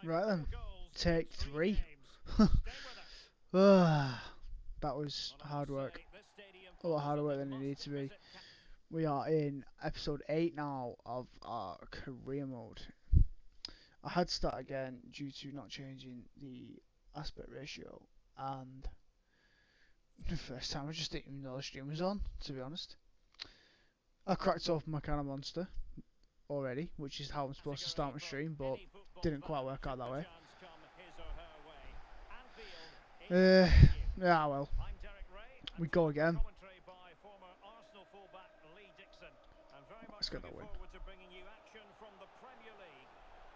Right then, take 3. That was hard work. A lot harder work than it needed to be. We are in episode 8 now of our career mode. I had to start again due to not changing the aspect ratio, and the first time I just didn't even know the stream was on, to be honest. I cracked off my kind of monster already, which is how I'm supposed to start my stream, but didn't quite work out that way. Yeah, well, we go again. Let's get that win.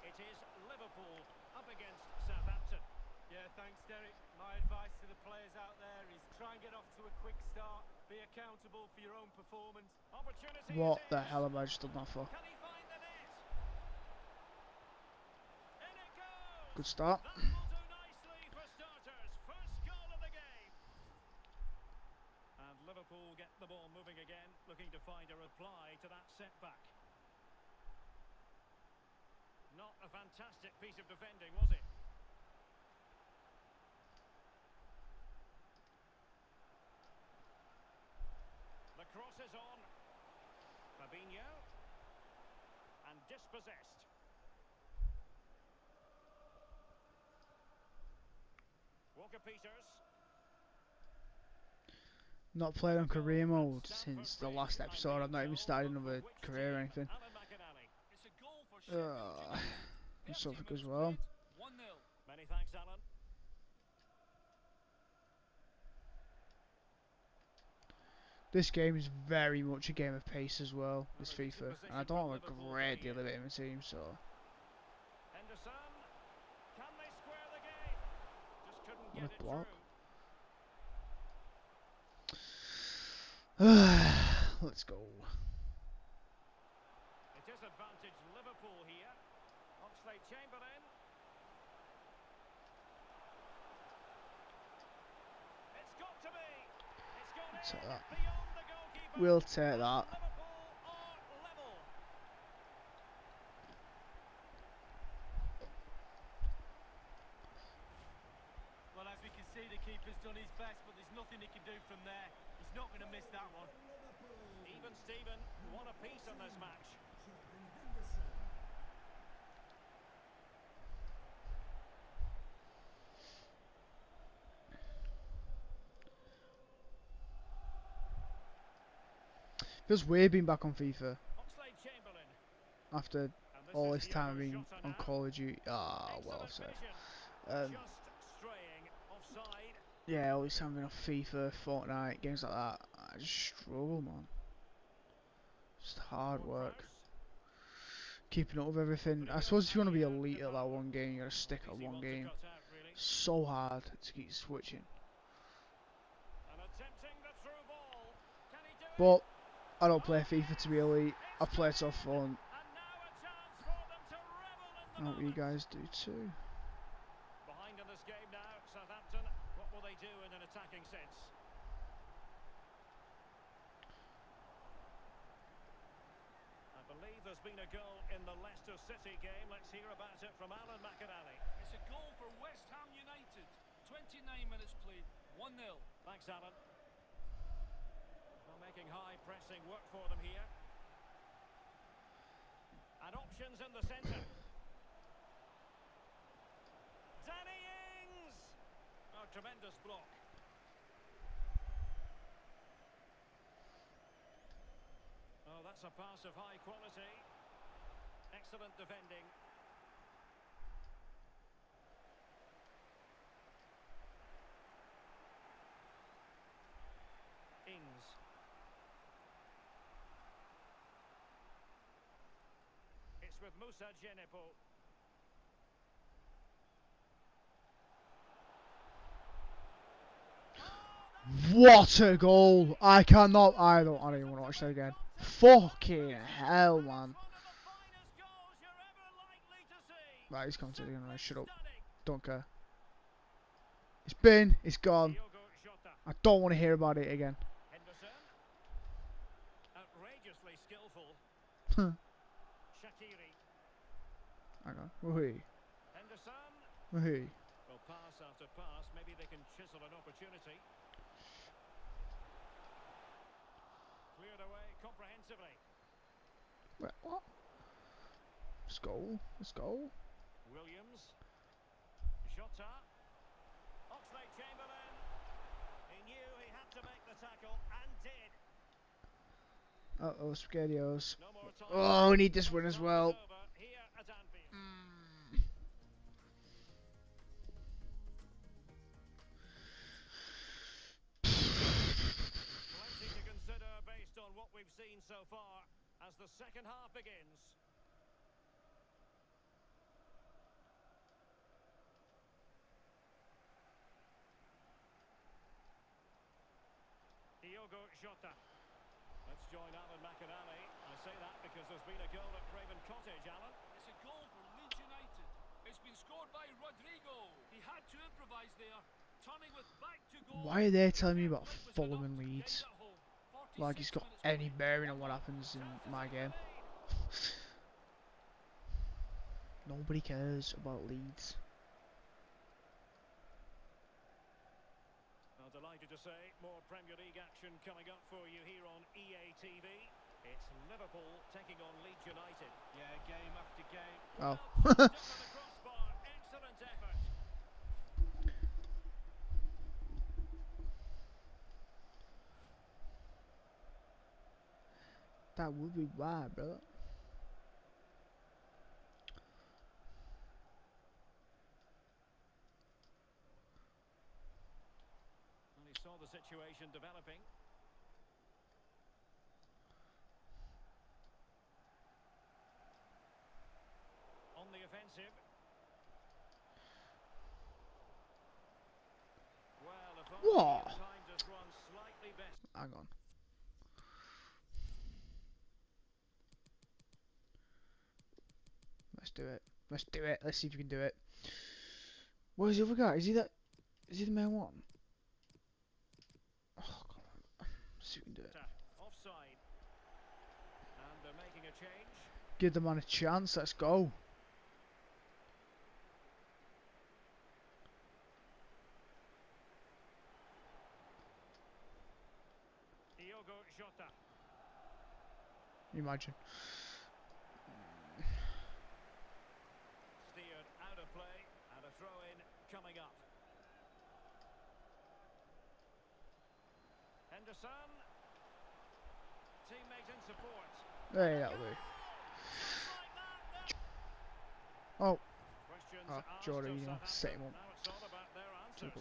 It is Liverpool up against Southampton. Yeah, thanks, Derek. My advice to the players out there is try and get off to a quick start. Be accountable for your own performance. Opportunity. What the hell have I just done that for? Can he find the net? In it goes. Good start. That will do nicely for starters. First goal of the game. And Liverpool get the ball moving again, looking to find a reply to that setback. Not a fantastic piece of defending, was it? The cross is on. Fabinho. And dispossessed. Walker-Peters. Not played on career mode since the last episode. I've not even started another career or anything. And Suffolk as well. Many thanks, Alan. This game is very much a game of pace as well, this FIFA. And I don't have a great deal of it in my team, so... Henderson. Can they square the game? Just couldn't get it block. through. Let's go. It is advantage Liverpool here. Oxlade-Chamberlain. It's got to be. It's gone in Take that. beyond the goalkeeper. We'll take that. Liverpool are level. Well, as we can see, the keeper's done his best, but there's nothing he can do from there. He's not going to miss that one. Even Steven, what a piece on this match. Feels weird being back on FIFA Oxlade-Chamberlain. after all this time being on Call of Duty. Ah, well said. Just straying offside. Yeah, all this time being on FIFA, Fortnite, games like that. I just struggle, man. Just hard work. Keeping up with everything. I suppose if you want to be elite at that one game, you gotta stick at one game. So hard to keep switching. But I don't play FIFA to be elite. I play it for fun. I hope you guys do too. Behind in this game now, Southampton. What will they do in an attacking sense? I believe there's been a goal in the Leicester City game. Let's hear about it from Alan McAnally. It's a goal for West Ham United. 29 minutes played, 1-0. Thanks, Alan. Well, making high pressing work for them here. And options in the centre. Danny Ings! Oh, tremendous block. Oh, that's a pass of high quality. Excellent defending. Ings. It's with Musa Djenepo. What a goal! I don't even want to watch that again. Fucking hell, man. Right, he's coming to the end. Shut up. Don't care. It's gone. I don't want to hear about it again. Outrageously skillful. Shaqiri. Hang on. Woohoo. Henderson. Woohoo. Well, pass after pass. Maybe they can chisel an opportunity. Cleared away comprehensively. Wait, what? Let's go. Let's go. Williams. Jota. Oxlade-Chamberlain. He knew he had to make the tackle and did. Uh-oh, Spaghettios. No more time. Oh, we need this win as well. Here at Anfield. Plenty to consider based on what we've seen so far as the second half begins. Diogo Jota. Let's join Alan McInally. I say that because there's been a goal at Craven Cottage, Alan. It's a goal for Leeds United. It's been scored by Rodrigo. He had to improvise there, turning with back to goal. Why are they telling me about Fulham and Leeds? Like it's got any bearing on what happens in my game. Nobody cares about Leeds. Well, delighted to say more Premier League action coming up for you here on EA TV. It's Liverpool taking on Leeds United. Yeah, game after game. Oh. Well, the crossbar. Excellent effort. That would be why, bro. And he saw the situation developing. On the offensive. Well, if only What? time just run slightly better. Hang on. Let's do it. Let's do it. Let's see if we can do it. Where's the other guy? Is he that? Is he the main one? Oh, come on. Let's see if we can do it. Offside. And they're making a change. Give the man a chance. Let's go. Diogo Jota. Imagine. Steered out of play and a throw-in coming up. Henderson. Teammate in support. Hey, that'll do. Oh. Questions Oh, asked Jordan, of you know, Southampton. set him up. Now it's all about their answers.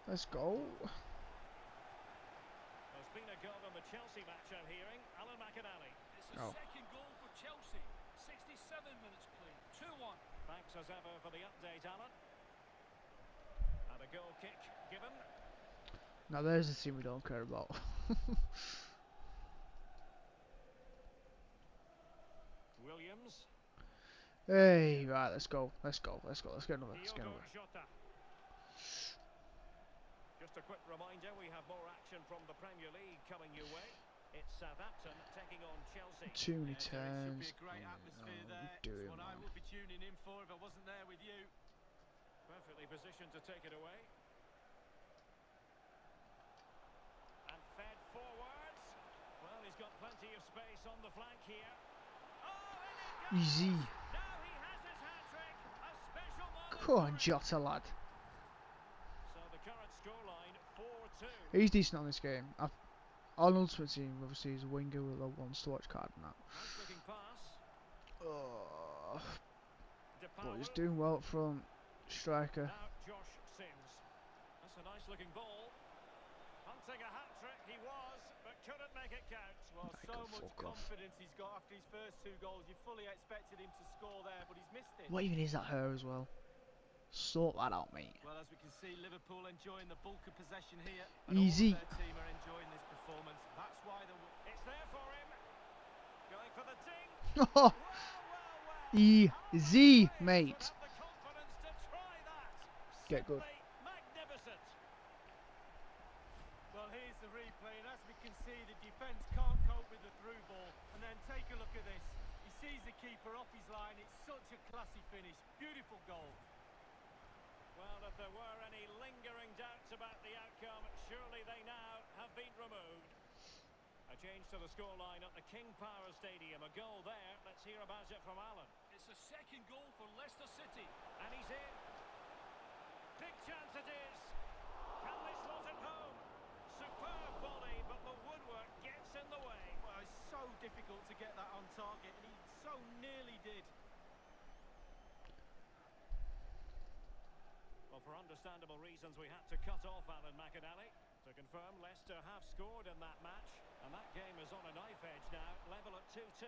Let's go. There's been a goal on the Chelsea match, I'm hearing. Alan McInally. It's the second goal for Chelsea. 67 minutes played. 2-1. Thanks as ever for the update, Alan. And a goal kick given. Now there's the team we don't care about. Williams. Hey, right, let's go. Let's go. Let's go. Let's get another. Let's get Diogo another. Jota. Just a quick reminder, we have more action from the Premier League coming your way. It's Southampton taking on Chelsea. Too many Derek, turns. should be a great atmosphere What there. are you doing, It's what I man? would be tuning in for if I wasn't there with you. Perfectly positioned to take it away. And fed forwards. Well, he's got plenty of space on the flank here. Oh, in it goes! Easy. Now he has his hat-trick. A special moment. Come on, for him. Jota, lad. So the current scoreline 4-2. He's decent on this game. On Ultimate Team, obviously, he's a winger with a wants to watch card and that. Nice looking pass. Oh, but he's DePaul. doing well up front. Striker. Now Josh Sims. That's a nice looking ball. Hunting a hat-trick he was, but couldn't make it count. Well, I so can much fuck off. confidence he's got after his first two goals. You fully expected him to score there, but he's missed it. What even is that hair as well? Sort that out, mate. Well, as we can see, Liverpool enjoying the bulk of possession here. And Easy. all of their team are enjoying this performance. That's why they're... It's there for him. Going for the ding. Well, well, well. Easy, mate. Have the confidence to try that. Get good. Simply magnificent. Well, here's the replay, and as we can see, the defence can't cope with the through ball, and then take a goalkeeper off his line. It's such a classy finish. Beautiful goal. Well, if there were any lingering doubts about the outcome, surely they now have been removed. A change to the scoreline at the King Power Stadium. A goal there. Let's hear about it from Alan. It's the second goal for Leicester City. And he's in. Big chance it is. Can they slot it home? Superb volley, but the woodwork gets in the way. Well, it's so difficult to get that on target, and he so nearly did. Well, for understandable reasons, we had to cut off Alan McAnally to confirm Leicester have scored in that match, and that game is on a knife edge now, level at 2-2.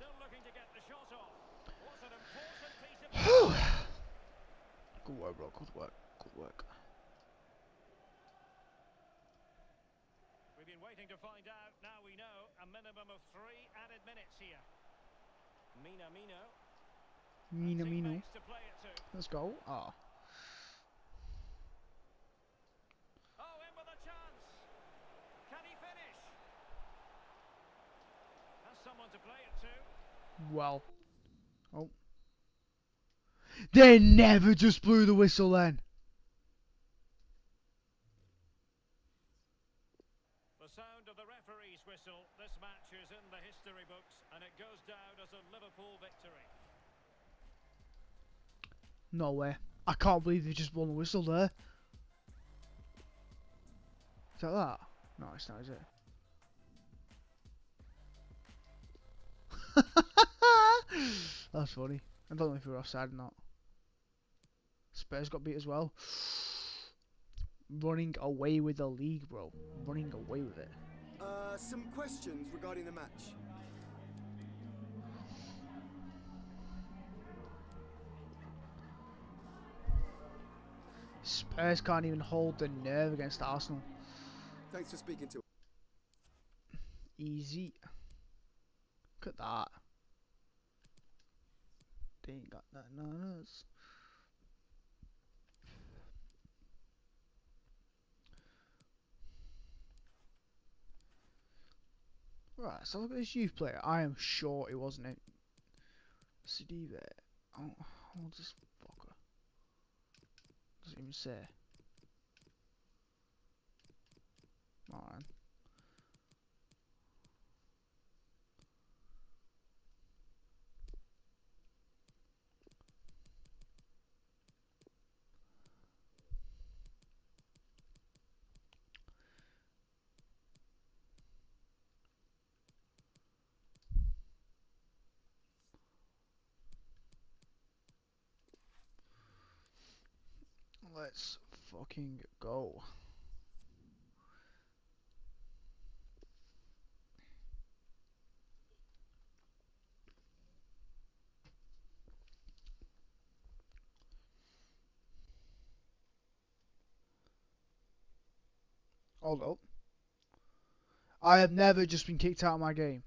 Still looking to get the shot off. Was an important piece of... Good work, bro. Good work. Good work. We've been waiting to find out. Now we know a minimum of 3 added minutes here. Mina. Mino. To play it to. Let's go. Ah. Oh, in with a chance. Can he finish? Has someone to play it to. Well. Oh. They never just blew the whistle then. The sound of the referee's whistle. This match is in the history books, and it goes down as a Liverpool victory. No way. I can't believe they just blown the whistle there. Is that? No, it's not, is it? That's funny. I don't know if we were offside or not. Spurs got beat as well. Running away with the league, bro. Running away with it. Some questions regarding the match. Spurs can't even hold the nerve against Arsenal. Thanks for speaking to us. Easy. Look at that. They ain't got nothing on us. Right, so look at this youth player. I am sure it wasn't it. CD there. Oh, this fucker. Doesn't even say. Alright. Let's fucking go. Hold up. I have never just been kicked out of my game.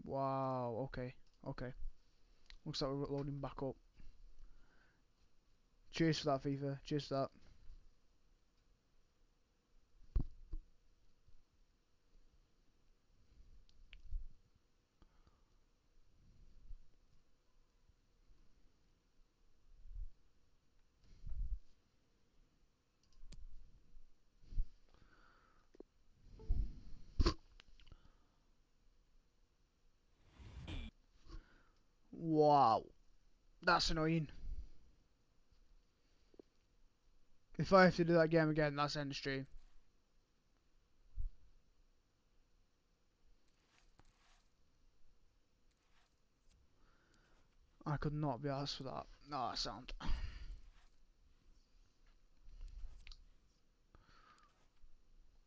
Wow, okay. Okay. Looks like we're loading back up. Cheers for that, FIFA. Cheers for that. Wow. That's annoying. If I have to do that game again, that's end of stream. I could not be asked for that. No, that sound.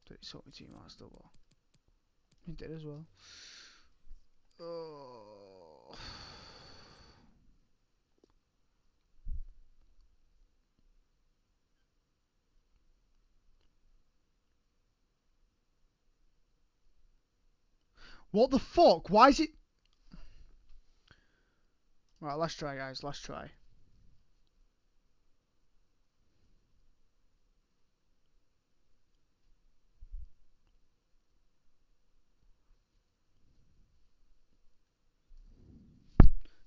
Did he sort my team out still? Well? He did as well. Oh. What the fuck? Why is it? Right, let's try, guys. Let's try.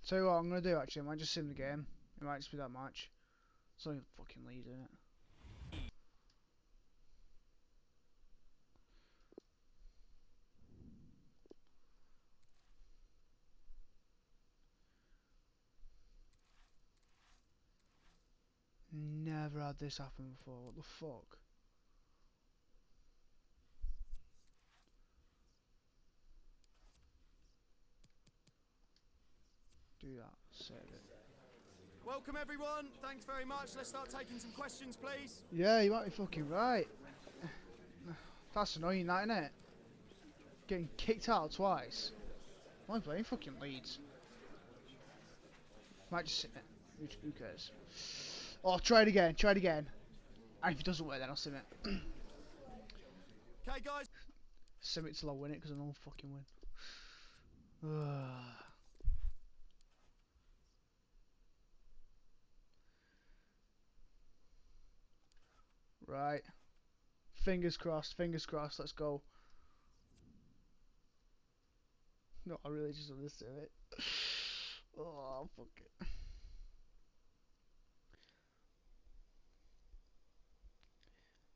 Tell you what I'm gonna do actually, I might just sim the game. It might just be that match. It's only fucking Leeds, isn't it? Never had this happen before, what the fuck? Do that, save it. Welcome everyone. Thanks very much. Let's start taking some questions, please. Yeah, you might be fucking right. That's annoying, that, innit? Getting kicked out twice. I'm playing fucking Leeds. Might just sit it. Who cares? Oh, try it again, try it again. And if it doesn't work, then I'll sim it. Okay, guys. Sim it till I win it, because I know I'll fucking win. Right. Fingers crossed, let's go. No, I really just want to sim it. Oh, fuck it.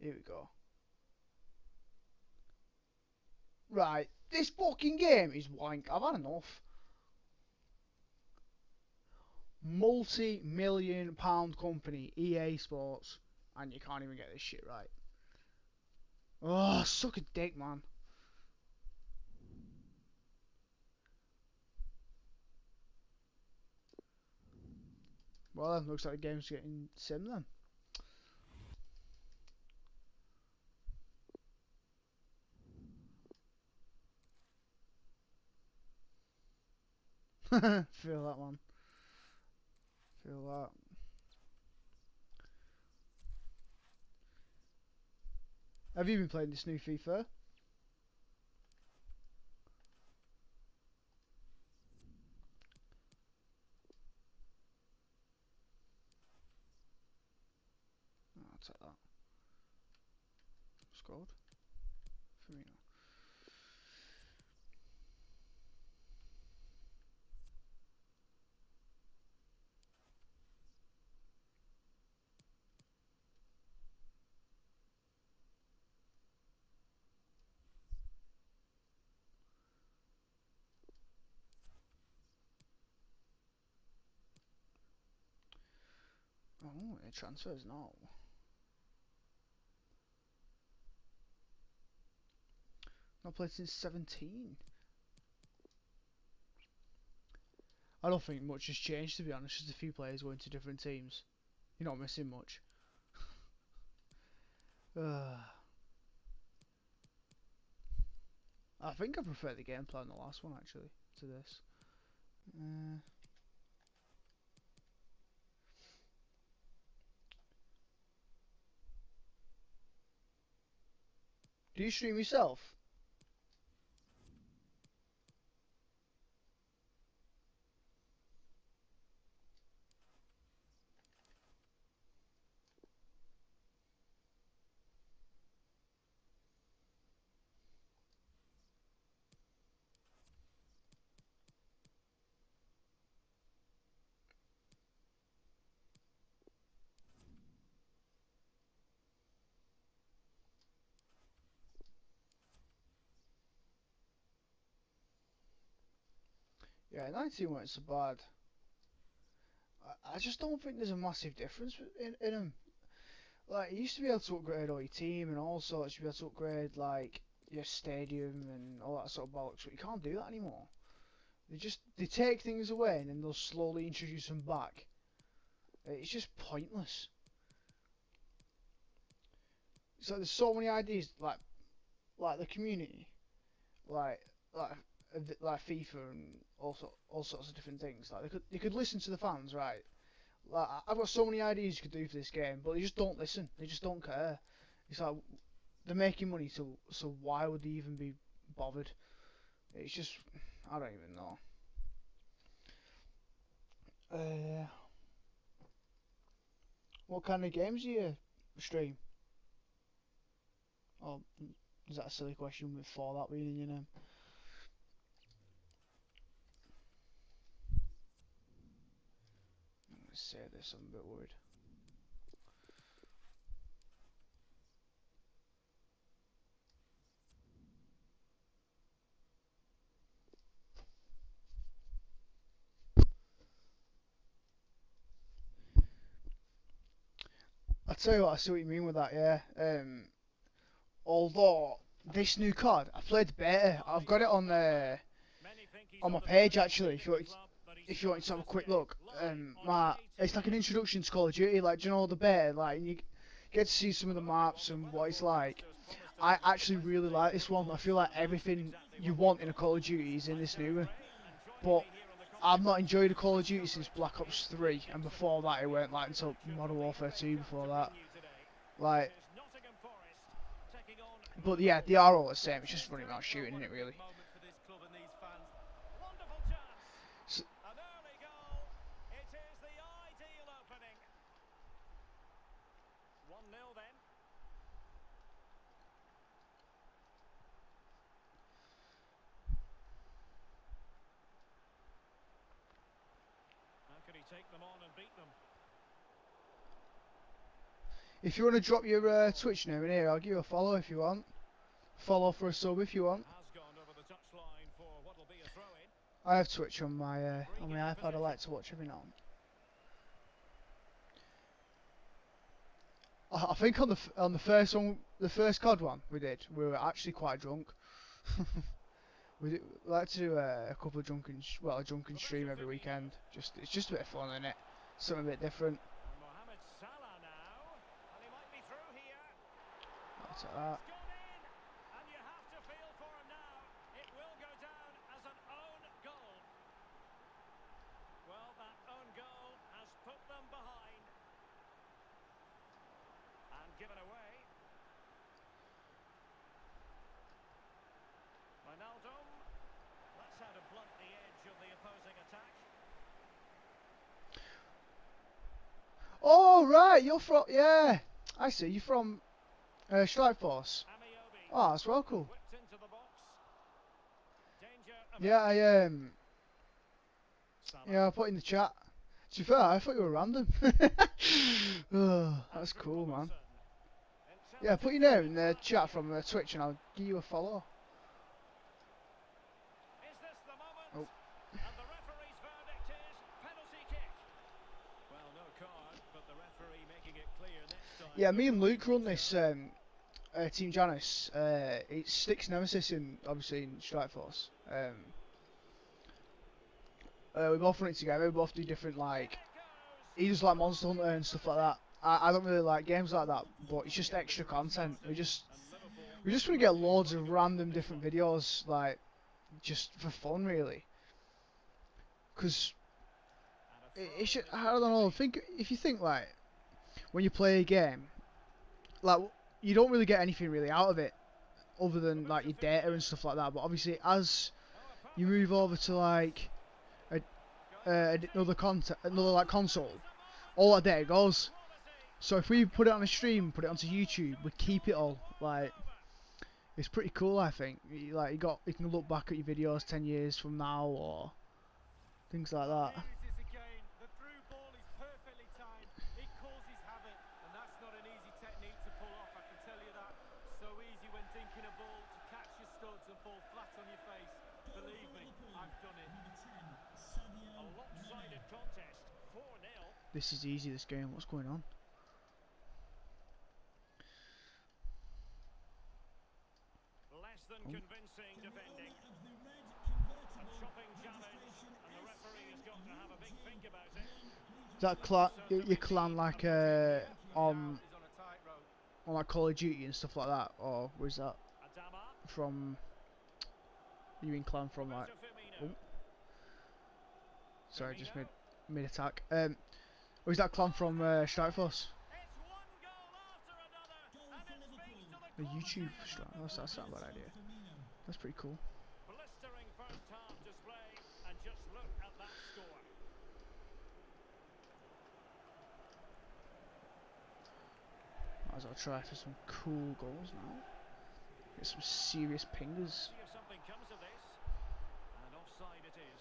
Here we go. Right, this fucking game is wank. I've had enough. Multi-million pound company, EA Sports, and you can't even get this shit right. Oh, suck a dick, man. Well, then, looks like the game's getting sim then. Feel that, man. Feel that. Have you been playing this new FIFA? Oh, I'll take that. Scored. Firmino. Oh, it transfers now. Not played since 17. I don't think much has changed, to be honest. Just a few players going to different teams. You're not missing much. I think I prefer the gameplay on the last one actually to this. Do you stream yourself? Yeah, 19 weren't so bad. I just don't think there's a massive difference in them. Like, you used to be able to upgrade all your team and all sorts. You be able to upgrade, like, your stadium and all that sort of bollocks, but you can't do that anymore. They take things away and then they'll slowly introduce them back. It's just pointless. So there's so many ideas, like the community, like like like FIFA and all sorts of different things. Like they could listen to the fans, right? Like I've got so many ideas you could do for this game, but they just don't listen. They just don't care. It's like they're making money, so why would they even be bothered? It's just I don't even know. What kind of games do you stream? Or is that a silly question with Fallout being in your name? say this, I'm a bit worried. I tell you what, I see what you mean with that, yeah. Although this new card, I played the beta. I've got it on my page actually. If you want to have a quick look, it's like an introduction to Call of Duty. Like, do you know the beta? Like, you get to see some of the maps and what it's like. I actually really like this one. I feel like everything you want in a Call of Duty is in this new one. But I've not enjoyed a Call of Duty since Black Ops 3, and before that it weren't like until Modern Warfare 2 before that. Like, but yeah, they are all the same. It's just running around shooting, isn't it, really? So, Take them on and beat them. if you want to drop your Twitch name in here, I'll give you a follow if you want. Follow for a sub if you want. Has gone over the touchline for what'll be a throw-in. I have Twitch on my iPad. I like to watch every now and then. I think on the first one, the first COD one we did, we were actually quite drunk. We like to do a couple of a drunken stream every weekend. It's just a bit of fun, isn't it? Something a bit different. And Mohamed Salah now, and he might be through here. I'll take that. He's gone in, and you have to feel for him now. It will go down as an own goal. Well, that own goal has put them behind and given away. Wijnaldum. That's how to blunt the edge of the opposing attack. Oh right, you're from I see. You're from Strike Force. Amiobi Oh, that's well cool. whipped into the box. Danger Yeah, averted. Salah. I put in the chat. To be fair, I thought you were random. Oh, that's cool, man. Yeah, put your name in the chat from Twitch and I'll give you a follow. Is this the moment? Oh. And the referee's verdict is penalty kick. Well, no card, but the referee making it clear next time. Yeah, me and Luke run this Team Janice. It's Stick's Nemesis obviously in Strike Force. We both run it together. We both do different he does like Monster Hunter and stuff like that. I don't really like games like that, but it's just extra content. We just want to get loads of random different videos, like just for fun, really. Because it's just, I don't know. If you think like when you play a game, like you don't really get anything really out of it, other than like your data and stuff like that. But obviously, as you move over to like another like console, all that data goes. So if we put it on a stream, put it onto YouTube, we keep it all. Like, it's pretty cool, I think. You can look back at your videos 10 years from now or things like that. Here it is again. The through ball is perfectly timed. It causes havoc, and that's not an easy technique to pull off, I can tell you that. So easy when dinking a ball to catch your studs and fall flat on your face. Believe me, I've done it. A lopsided contest, 4-0. This is easy, this game. What's going on? Less than convincing defending. A chopping challenge, and the referee has got to have a big think about it. Is that your clan like on Is on a tightrope. like Call of Duty and stuff like that, or was that Adama. from in clan from like? Roberto Firmino. Oh, sorry, just mid attack. Or is that clan from Strike Force? It's one goal after another, and it speaks to The the YouTube quality Strike. of That's not a bad idea. That's pretty cool. blistering first half display, and just look at that score. Might as well try for some cool goals now. Get some serious pingers. See if something comes of this, and offside it is.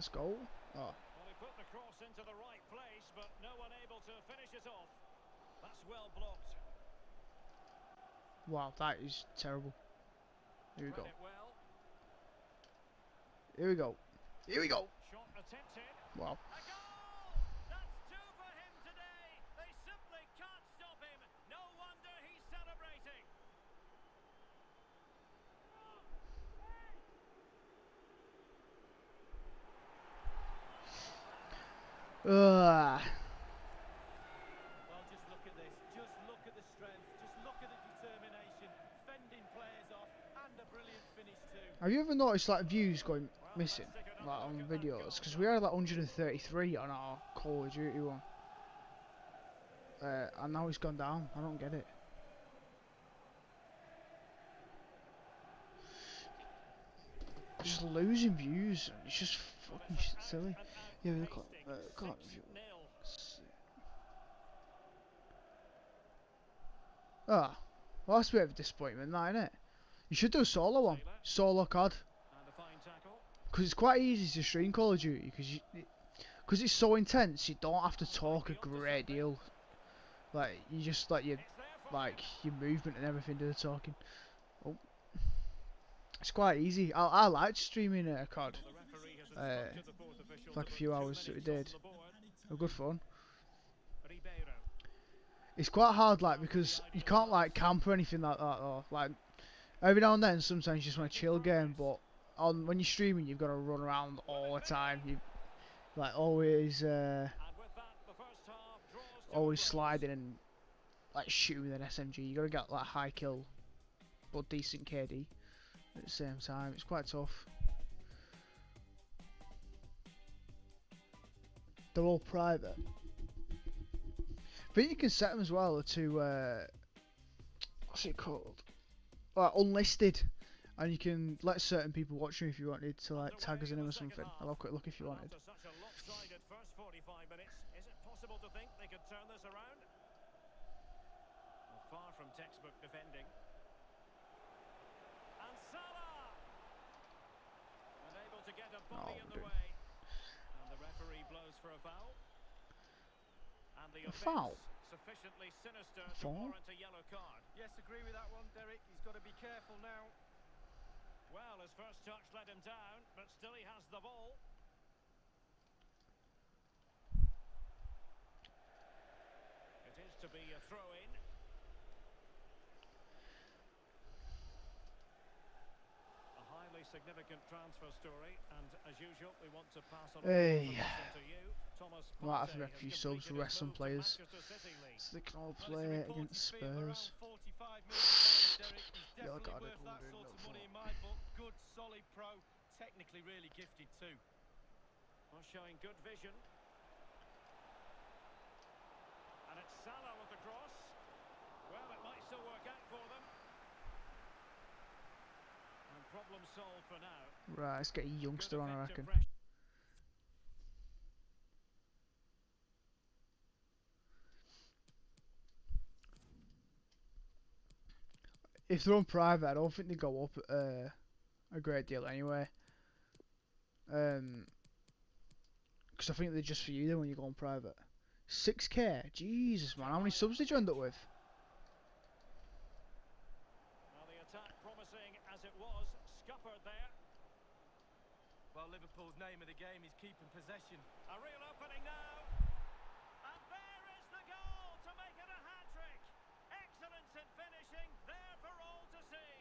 Let's go. Oh, Well, he put the cross into the right place, but no one able to finish it off. That's well blocked. wow, that is terrible. Here we go. Read it well. Here we go. Here we go. Shot attempted. Wow. A goal! That's two for him today. They simply can't stop him. No wonder he's celebrating. Ugh. Well, just look at this. Just look at the strength. Just look at the determination. Fending players off. And a brilliant finish too. Have you ever noticed like views going Well, missing, let's take like another on look at that goal. videos? Because we had like 133 on our Call of Duty one, and now it's gone down. I don't get it. Just losing views. It's just fucking silly. Yeah, we can't view. Ah, well, that's a bit of a disappointment, that, isn't it? You should do a solo one, solo COD, And a fine tackle. because it's quite easy to stream Call of Duty, because it's so intense. You don't have to talk a great deal. Like you just let your It's there for him. your movement and everything do the talking. Oh, it's quite easy. I liked streaming COD. The referee has instructed the fourth official For like a to few put 2 hours that we minutes did. on the board. It was good fun. Ribeiro. It's quite hard, like, because you can't like camp or anything like that though. Like every now and then, sometimes you just want to chill game, but when you're streaming, you've got to run around all the time. You like always And with that, the first half draws to a always close. sliding and like shooting with an SMG. You got to get like high kill but decent KD at the same time. It's quite tough. They're all private. I think you can set them as well to what's it called? Unlisted, and you can let certain people watch you if you wanted to like tag us in them or something. I'll have a quick look if you wanted. After such a lopsided first 45 minutes, is it possible to think they could turn this around? Well, far from textbook defending. And Salah! Unable to get a body in the dear. way. And the referee blows for a foul. And the A foul? offence sufficiently sinister to Foul? warrant a yellow card. Yes, agree with that one, Derek. He's got to be careful now. Well, his first touch let him down, but still he has the ball. It is to be a throw-in. A highly significant transfer story, and as usual, we want to pass on Hey. information to you. Thomas Might have to Partey make a has few subs completed to rest his some move to players, Manchester City League. so they can all Well, it's a play reported against fee of around Spurs. £45 million, Derek. He's Yeah, I definitely got it. worth that Wondering sort of what money for. in my book. Good, solid pro. Technically really gifted too. Well, showing good vision. And it's Salah with the cross. Well, it might still work out for them. And problem solved for now. Right, let's get a youngster Good on, I effective reckon. pressure. If they're on private, I don't think they go up a great deal anyway. Because I think they're just for you then when you go on private. 6k? Jesus, man, how many subs did you end up with? Well, the attack promising as it was, scuppered there. Well, Liverpool's name of the game is keeping possession. A real opening now. And there is the goal to make it a hat-trick. Excellence in finishing, there for all to see.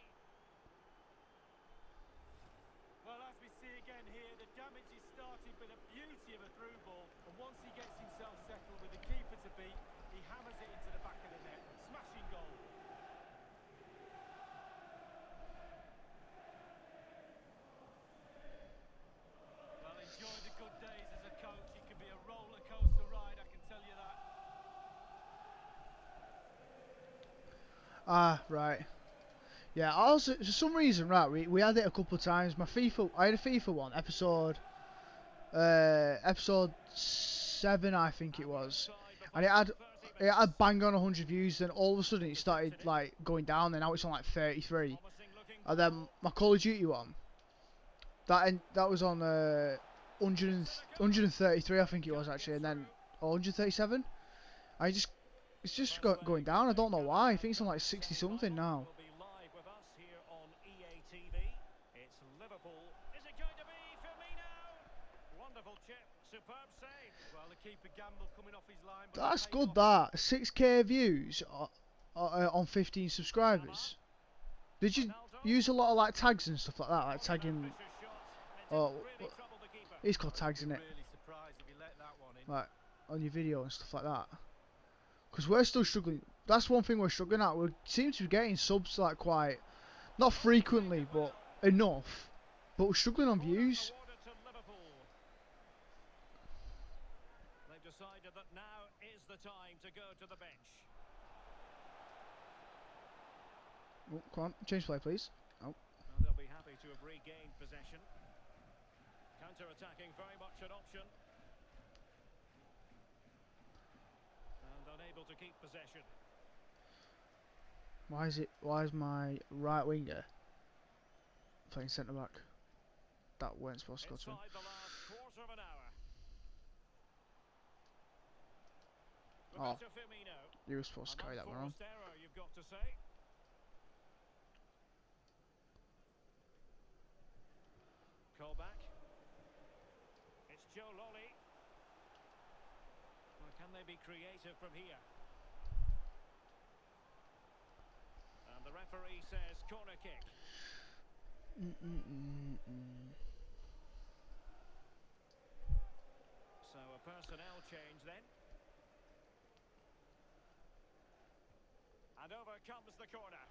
Well, as we see again here, the damage is starting, but a beauty of a through ball. And once he gets himself settled with the keeper to beat, he hammers it into the back of the net. Smashing goal. Well, enjoy the good days as a coach. It can be a roller coaster ride, I can tell you that. Ah, right. Yeah, also, for some reason, right, we had it a couple of times. I had a FIFA one, episode 7, I think it was. And it had bang on 100 views, then all of a sudden it started like going down, and now it's on like 33. And then my Call of Duty one, that was on 133, I think it was actually, and then 137. It's just going down. I don't know why. I think it's on like 60 something now. Will be live with us here on EA TV. It's Liverpool. Is it going to be Firmino? Wonderful chip, superb save. Well, the keeper gamble coming off his line. But That's it paid good. off. That 6k views on 15 subscribers. Did you use a lot of like tags and stuff like that, like tagging? Vicious shot. It Oh, didn't really trouble the keeper. it's called tags, isn't it? Really surprised if he let that one in. Like on your video and stuff like that. Because we're still struggling. That's one thing we're struggling at. We seem to be getting subs like quite, not frequently, but enough. But we're struggling on views. Awarded to Liverpool. They've decided that now is the time to go to the bench. Oh, come on, change play, please. Oh, And they'll be happy to have regained possession. Counter-attacking very much an option. And unable to keep possession. why is my right winger playing centre back? That weren't supposed to go to him. Inside the last quarter of an hour. Oh, Roberto Firmino. you were supposed to carry that one on. Unforced error, you've got to say. Call back. It's Joe Lolly. Well, can they be creative from here? And the referee says corner kick. So a personnel change then. And over comes the corner.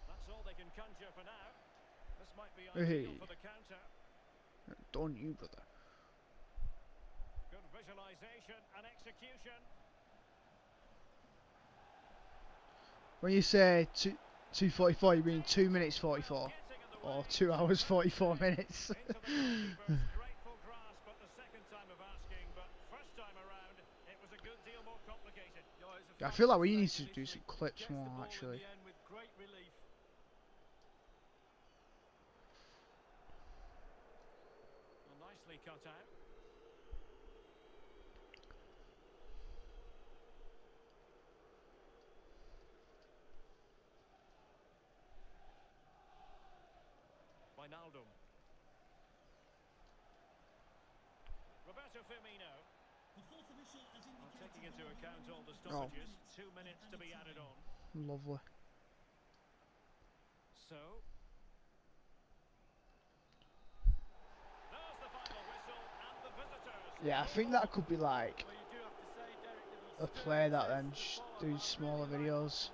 That's all they can conjure for now. This might be ideal Hey. for the counter. Don't you, brother? Good visualization and execution. When you say 2:44, you mean 2 minutes 44, Getting in the or way. 2 hours 44 minutes. Into the goalkeeper's grateful grasp at the second time of asking, but first time around it was a good deal more complicated. You know, it's a Yeah, I feel like we fabulous need save to do initially. some clips Gets the more ball in actually. the end with great relief. Well, nicely cut out. Wijnaldum. Roberto Firmino. Well, taking into account all the stoppages, 2 minutes to be added on. Lovely. So, there's the final whistle and the visitors. Yeah, I think that could be like Well, you do have to say, Derek, it a was play that sterling then test to follow do that, smaller really, like. videos.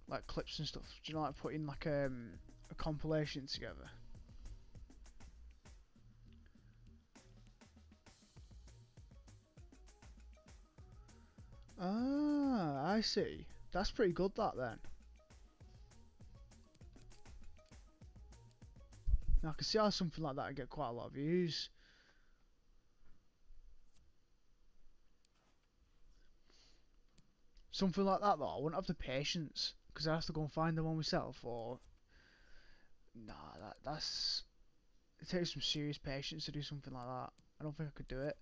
Like clips and stuff. Do you know, like putting like a compilation together? Ah, I see. That's pretty good, that then. Now I can see how something like that would get quite a lot of views. Something like that though, I wouldn't have the patience because I have to go and find them on myself. Or nah, that's it takes some serious patience to do something like that. I don't think I could do it.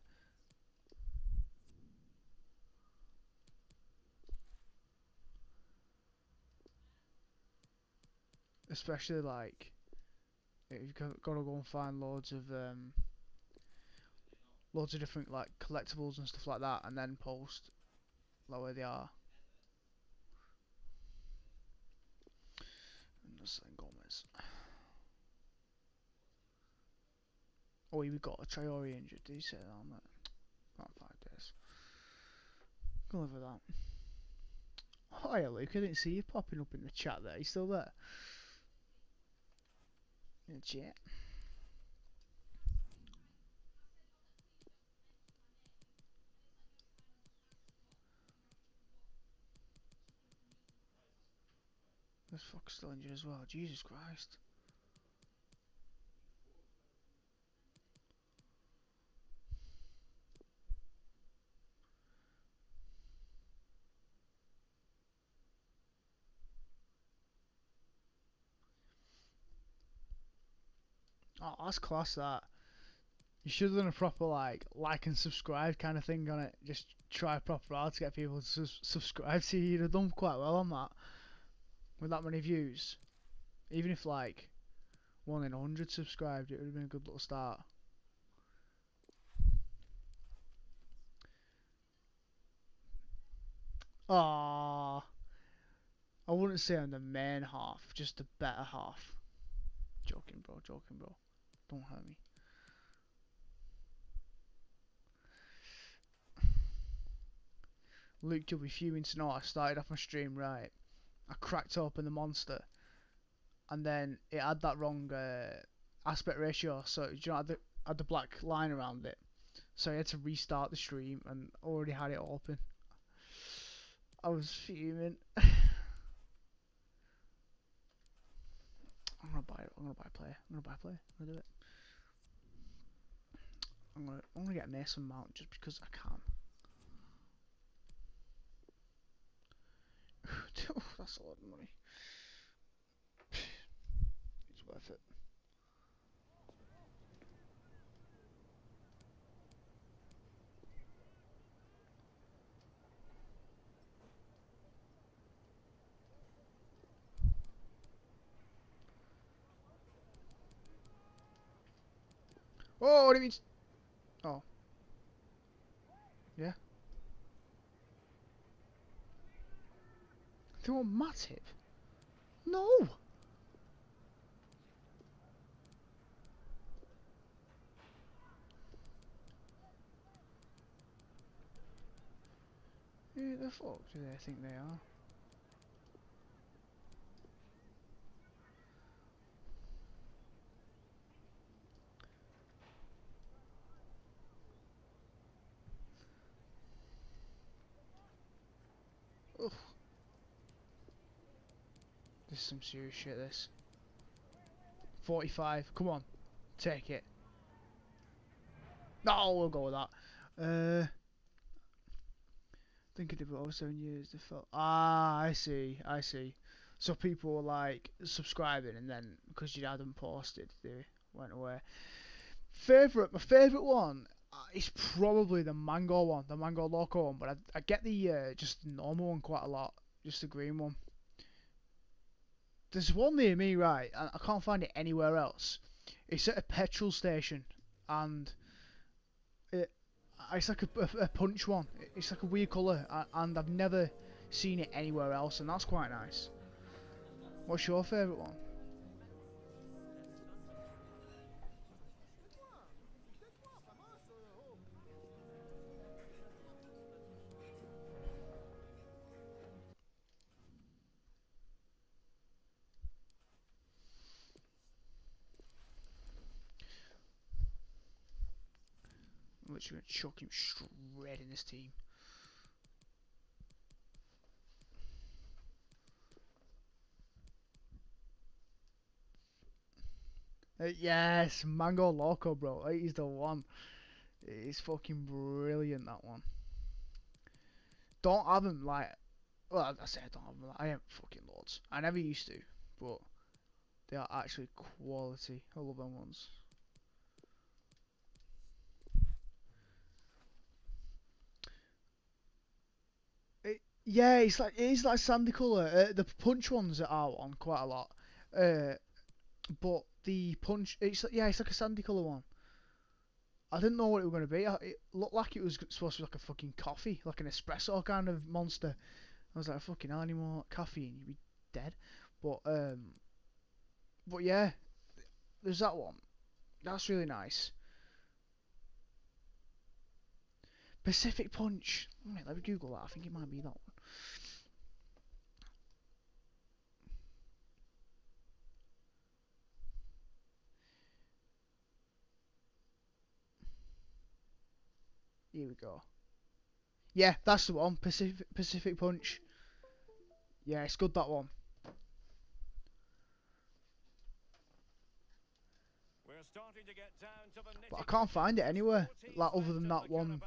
Especially like if you've got to go and find loads of different like collectibles and stuff like that, and then post like where they are. And just saying Gomez. Oh, we got a Traore injured. Did he say that on that? About 5 days. Go over that. Oh yeah, Luke, I didn't see you popping up in the chat there. You still there? In the chat. This fuck's still injured as well. Jesus Christ. Oh, that's class. That you should have done a proper like and subscribe kind of thing on it. Just try proper hard to get people to subscribe to you. You'd have done quite well on that with that many views. Even if like 1 in 100 subscribed, it would have been a good little start. Ah, I wouldn't say I'm the main half, just the better half. Joking, bro. Joking, bro. Don't hurt me. Luke, you'll be fuming to know I started off my stream right. I cracked open the monster, and then it had that wrong aspect ratio, so you know, had the black line around it. So I had to restart the stream, and already had it open. I was fuming. I'm gonna buy it. I'm gonna buy a player. I'm gonna buy a player. I'm gonna do it. I'm gonna get a Mason Mount just because I can. That's a lot of money. It's worth it. Oh, what do you mean? Oh. Yeah. They want Matip? No! Who the fuck do they think they are? Ugh. This is some serious shit, this. 45. Come on. Take it. No, we'll go with that. Think it over 7 years. They felt. Ah, I see. I see. So people were like subscribing, and then because you hadn't posted, they went away. My favourite one is probably the mango one, the mango loco one. But I get the just the normal one quite a lot, just the green one. There's one near me, right? And I can't find it anywhere else. It's at a petrol station, and it's like a punch one. It's like a weird colour, and I've never seen it anywhere else, and that's quite nice. What's your favourite one? I'm literally going to chuck him straight in this team. Yes, Mango Loco, bro. He's the one. It's fucking brilliant, that one. Don't have him like. Well, I say I don't have them. I ain't fucking loads. I never used to, but they are actually quality. I love them ones. Yeah, it's like sandy colour. The punch ones are on quite a lot. But the punch, it's like a sandy colour one. I didn't know what it was going to be. It looked like it was supposed to be like a fucking coffee, like an espresso kind of monster. I was like, fucking hell, any more caffeine, you'd be dead. But yeah, there's that one. That's really nice. Pacific Punch. Wait, let me Google that. I think it might be that one. Here we go. Yeah, that's the one. Pacific Punch. Yeah, it's good, that one. But I can't find it anywhere, like other than that one,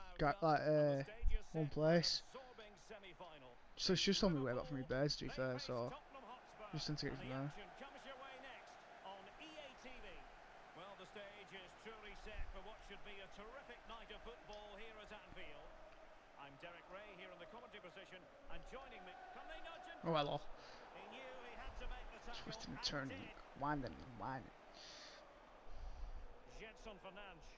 one place. So it's just on my way back from my birds, to be fair. So just need to get it from there. should be a terrific night of football here at Anfield. I'm Derek Ray here in the commentary position, and joining me, can they nudge in Oh, front? hello. He knew he had to make the tackle, Twisting and and turning, did. winding and winding. Jetson Fernandes.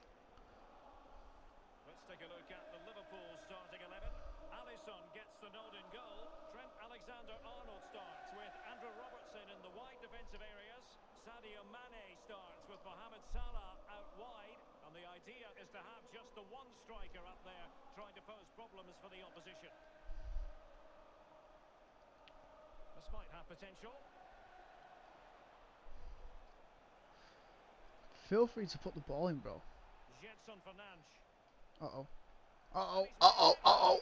Let's take a look at the Liverpool starting 11. Alisson gets the nod in goal. Trent Alexander-Arnold starts with Andrew Robertson in the wide defensive areas. Sadio Mane starts with Mohamed Salah out wide. And the idea is to have just the one striker up there trying to pose problems for the opposition. This might have potential. Feel free to put the ball in, bro. Jetson Fernandes. Uh-oh. Uh-oh. Uh-oh. Uh-oh.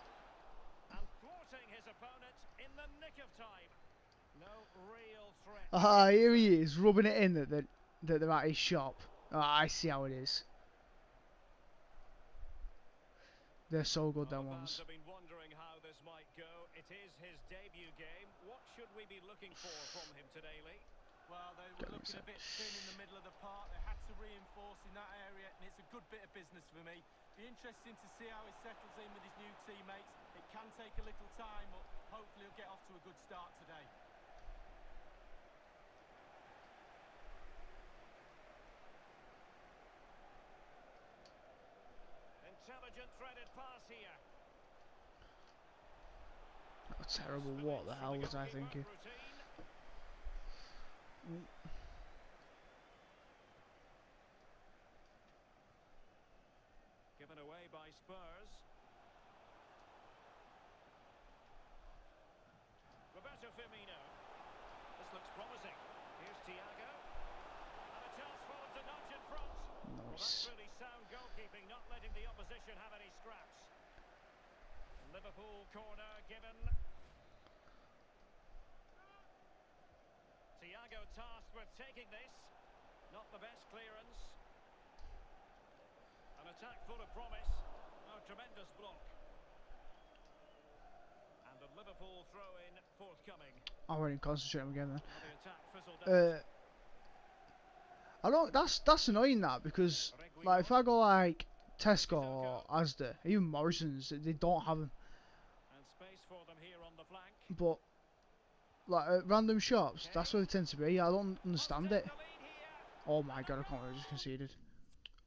And thwarting his opponent in the nick of time. No real threat. Ah, here he is, rubbing it in that they're at his shop. Ah, I see how it is. They're so good, them Well, the fans ones. have been wondering how this might go. It is his debut game. What should we be looking for from him today, Lee? Well, they were looking a bit thin in the middle of the park. They had to reinforce in that area, and it's a good bit of business for me. Be interesting to see how he settles in with his new teammates. It can take a little time, but hopefully he'll get off to a good start today. Intelligent threaded pass here. Oh, terrible. What the hell was I thinking? Routine. Given away by Spurs. Roberto Firmino. This looks promising. Here's Thiago. And a chance for them to nudge in front. Well, that's Nice. really sound goalkeeping, not letting the opposition have any scraps. Liverpool corner given. Thiago tasked with taking this. Not the best clearance. An attack full of promise. Oh, tremendous block. And the Liverpool throw-in forthcoming. I won't even concentrate again then. Now the attack fizzled out. I don't. That's annoying that because like if I go like Tesco or Asda, even Morrison's, they don't have them. And space for them here on the flank. But like at random shops, that's where they tend to be. I don't understand it. The lead here. Oh my god, I can't believe I just conceded.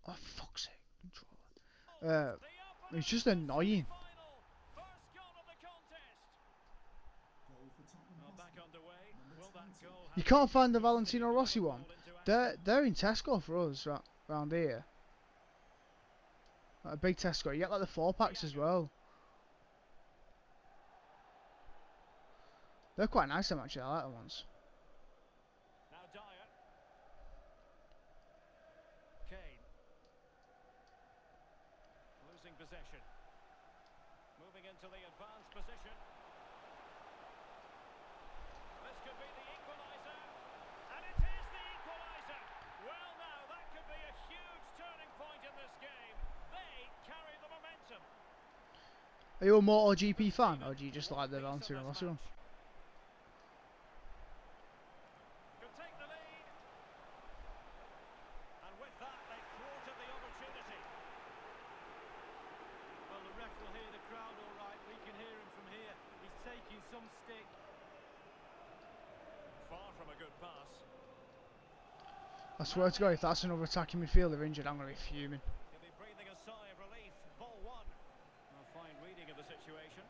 Oh fuck's sake, controller. The opener It's just of the annoying. semi-final. First goal of the contest. Well, back underway. Will that goal You have can't any find the difference to Valentino get Rossi Liverpool one. into action? They're in Tesco for us round here. Like a big Tesco. You get like the 4-packs as well. They're quite nice them actually. I like the ones. Now Dyer. Kane. Losing possession. Moving into the advanced position. This could be the equaliser. And it is the equaliser. Well now, that could be a huge turning point in this game. They carry the momentum. Are you a MotoGP fan or do you just like the Valentino Rossi one? Could take the lead. And with that, they thwarted the opportunity. Well, the ref will hear the crowd all right. We can hear him from here. He's taking some stick. Far from a good pass. I swear to God, if that's another attacking midfielder injured, I'm going to be fuming. He'll be breathing a sigh of relief. Ball one. A fine reading of the situation.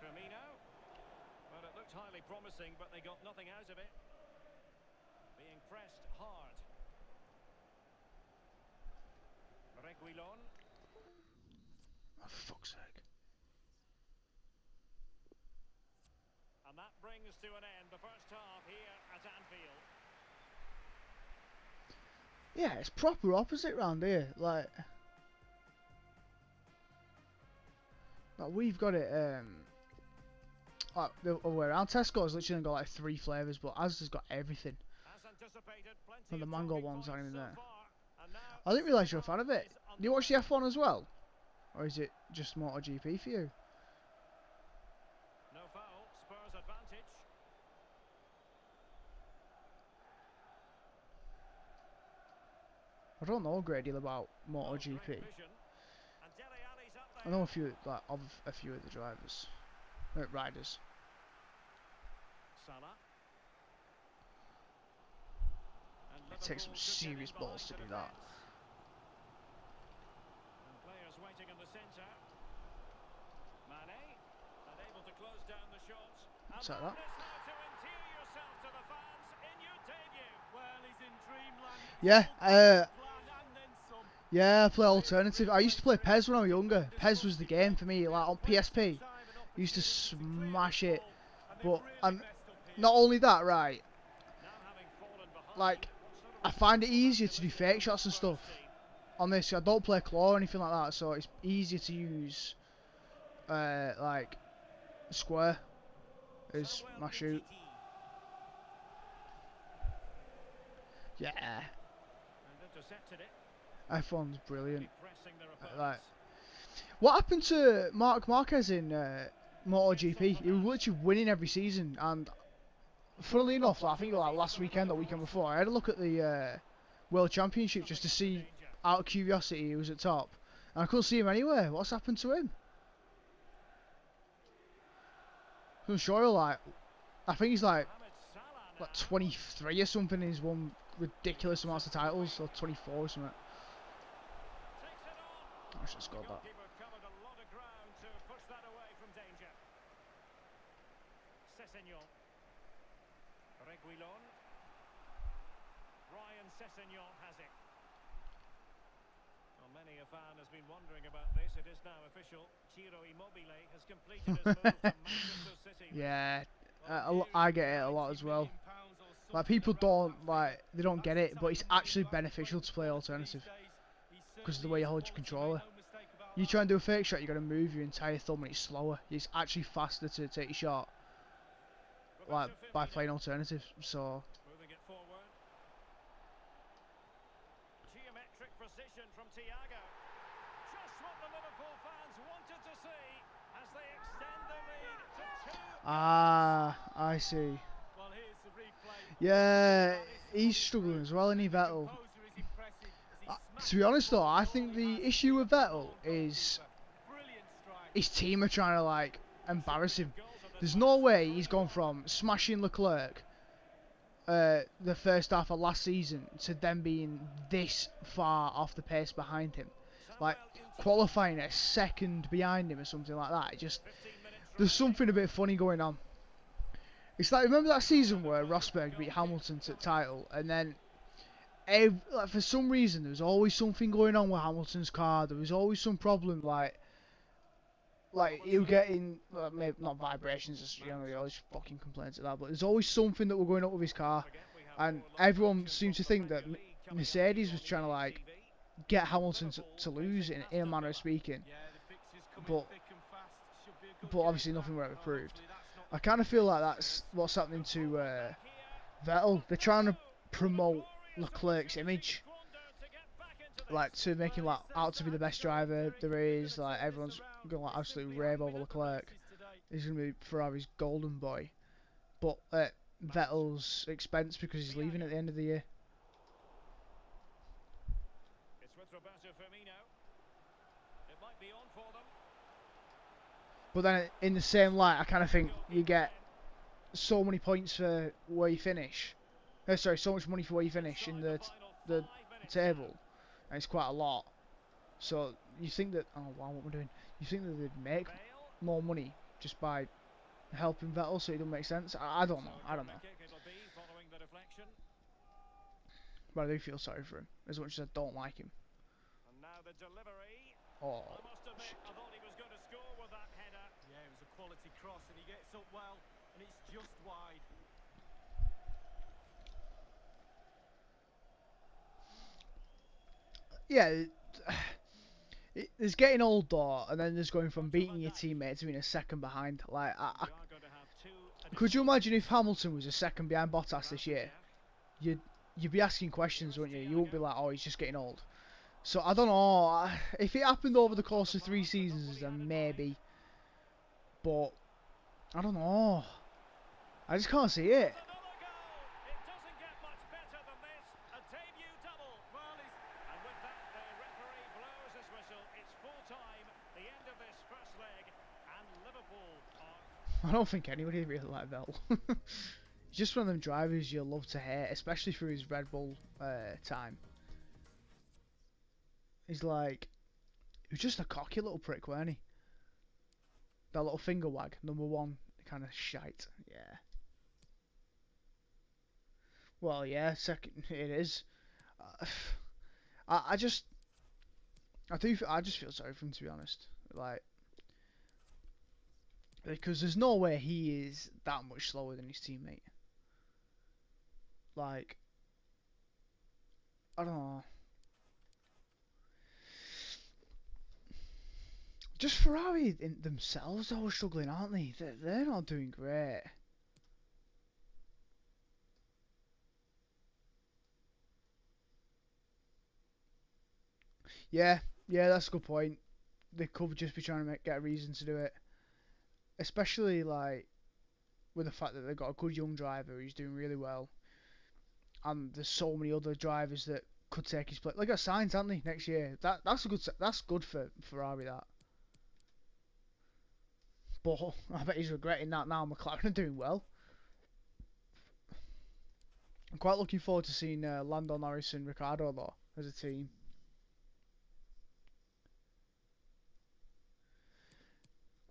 Firmino. Well, it looked highly promising, but they got nothing out of it. Being pressed hard. Reguilon. Oh, for fuck's sake. And that brings to an end the first half here at Anfield. Yeah, it's proper opposite round here. Like we've got it. Like the other way around. Tesco's literally got like 3 flavours, but Asda's got everything. As anticipated, plenty And the of mango talking ones points aren't in so there. far. And now I didn't realise you're a fan of it. is Do you watch the underway. F1 as well? Or is it just MotoGP for you? No foul, Spurs advantage. I don't know a great deal about MotoGP. I know a few of a few of the drivers, riders. It takes some serious balls to do that. Players waiting in the centre. Mane, unable to close down the shots. What's that? How to endear yourself to the fans in your debut. Well, he's in dreamland. Yeah, yeah, I play alternative. I used to play PES when I was younger. PES was the game for me, like on PSP. I used to smash it. But not only that, right? Like, I find it easier to do fake shots and stuff on this. I don't play claw or anything like that, so it's easier to use like square as my shoot. Yeah. F1's brilliant. Like, what happened to Marc Marquez in MotoGP? He was literally winning every season, and funnily enough, like, I think like last weekend or weekend before, I had a look at the World Championship just to see, out of curiosity, who was at top, and I couldn't see him anywhere. What's happened to him? I'm sure, like, I think he's like 23 or something. He's won ridiculous amounts of titles, or 24 or something. I should have scored that. Has it. Well, many a fan has been wondering about this. It is now official. Ciro Immobile has completed his move from Manchester City. Yeah, I get it a lot as well. Like, people don't, like, they don't get it, but it's actually beneficial to play alternative because of the way you hold your controller. You try and do a fake shot, you're going to move your entire thumb and it's slower. It's actually faster to take your shot, like, by playing alternative. So Moving it forward. Geometric precision from Thiago. Just what the Liverpool fans wanted to see as they extend the lead to 2. I see. Well, here's the replay. Yeah, he's struggling as well, isn't he, Vettel? To be honest though, I think the issue with Vettel is his team are trying to, like, embarrass him. There's no way he's gone from smashing Leclerc the first half of last season to them being this far off the pace behind him. Like, qualifying a second behind him or something like that. It just, there's something a bit funny going on. It's like, remember that season where Rosberg beat Hamilton to the title, and then like, for some reason there was always something going on with Hamilton's car. There was always some problem, like he was getting, maybe not vibrations, just, you know, he always fucking complains of that, but there's always something that was going on with his car, and everyone seemed to think that Mercedes was trying to, like, get Hamilton to lose in a manner of speaking, but obviously nothing was ever proved. I kind of feel like that's what's happening to Vettel. They're trying to promote Leclerc's image, like, to make him, like, out to be the best driver there is. Like, everyone's going to, like, absolutely rave over Leclerc. He's going to be Ferrari's golden boy, but at Vettel's expense because he's leaving at the end of the year. It's with Roberto Firmino. It might be on for them. But then, in the same light, I kind of think you get so many points for where you finish. Sorry, so much money for where you finish in the table, and it's quite a lot. So you think that, oh wow, what we're doing? You think that they'd make more money just by helping Vettel, so it don't make sense? I don't know. I don't know. But I do feel sorry for him, as much as I don't like him. And now the delivery. Oh. I must admit, I thought he was going to score with that header. Yeah, it was a quality cross and he gets up well and it's just wide. Yeah, there's getting old though, and then there's going from beating your teammate to being a second behind. Like, could you imagine if Hamilton was a second behind Bottas this year? You'd be asking questions, wouldn't you? You wouldn't be like, oh, he's just getting old. So I don't know. If it happened over the course of 3 seasons, then maybe. But I don't know. I just can't see it. I don't think anybody really liked Vettel. He's just one of them drivers you love to hate, especially through his Red Bull time. He's like, he was just a cocky little prick, weren't he? That little finger wag, number one, kind of shite. Yeah. Well, yeah, second it is. Uh, I just, I just feel sorry for him, to be honest. Like, because there's no way he is that much slower than his teammate. Like, I don't know. Just Ferrari in themselves are struggling, aren't they? They're not doing great. Yeah, yeah, that's a good point. They could just be trying to get a reason to do it, especially like with the fact that they've got a good young driver who's doing really well, and there's so many other drivers that could take his place. They got Sainz, haven't they, next year? That's good for Ferrari. That, but I bet he's regretting that now. McLaren are doing well. I'm quite looking forward to seeing Lando Norris and Ricciardo though as a team.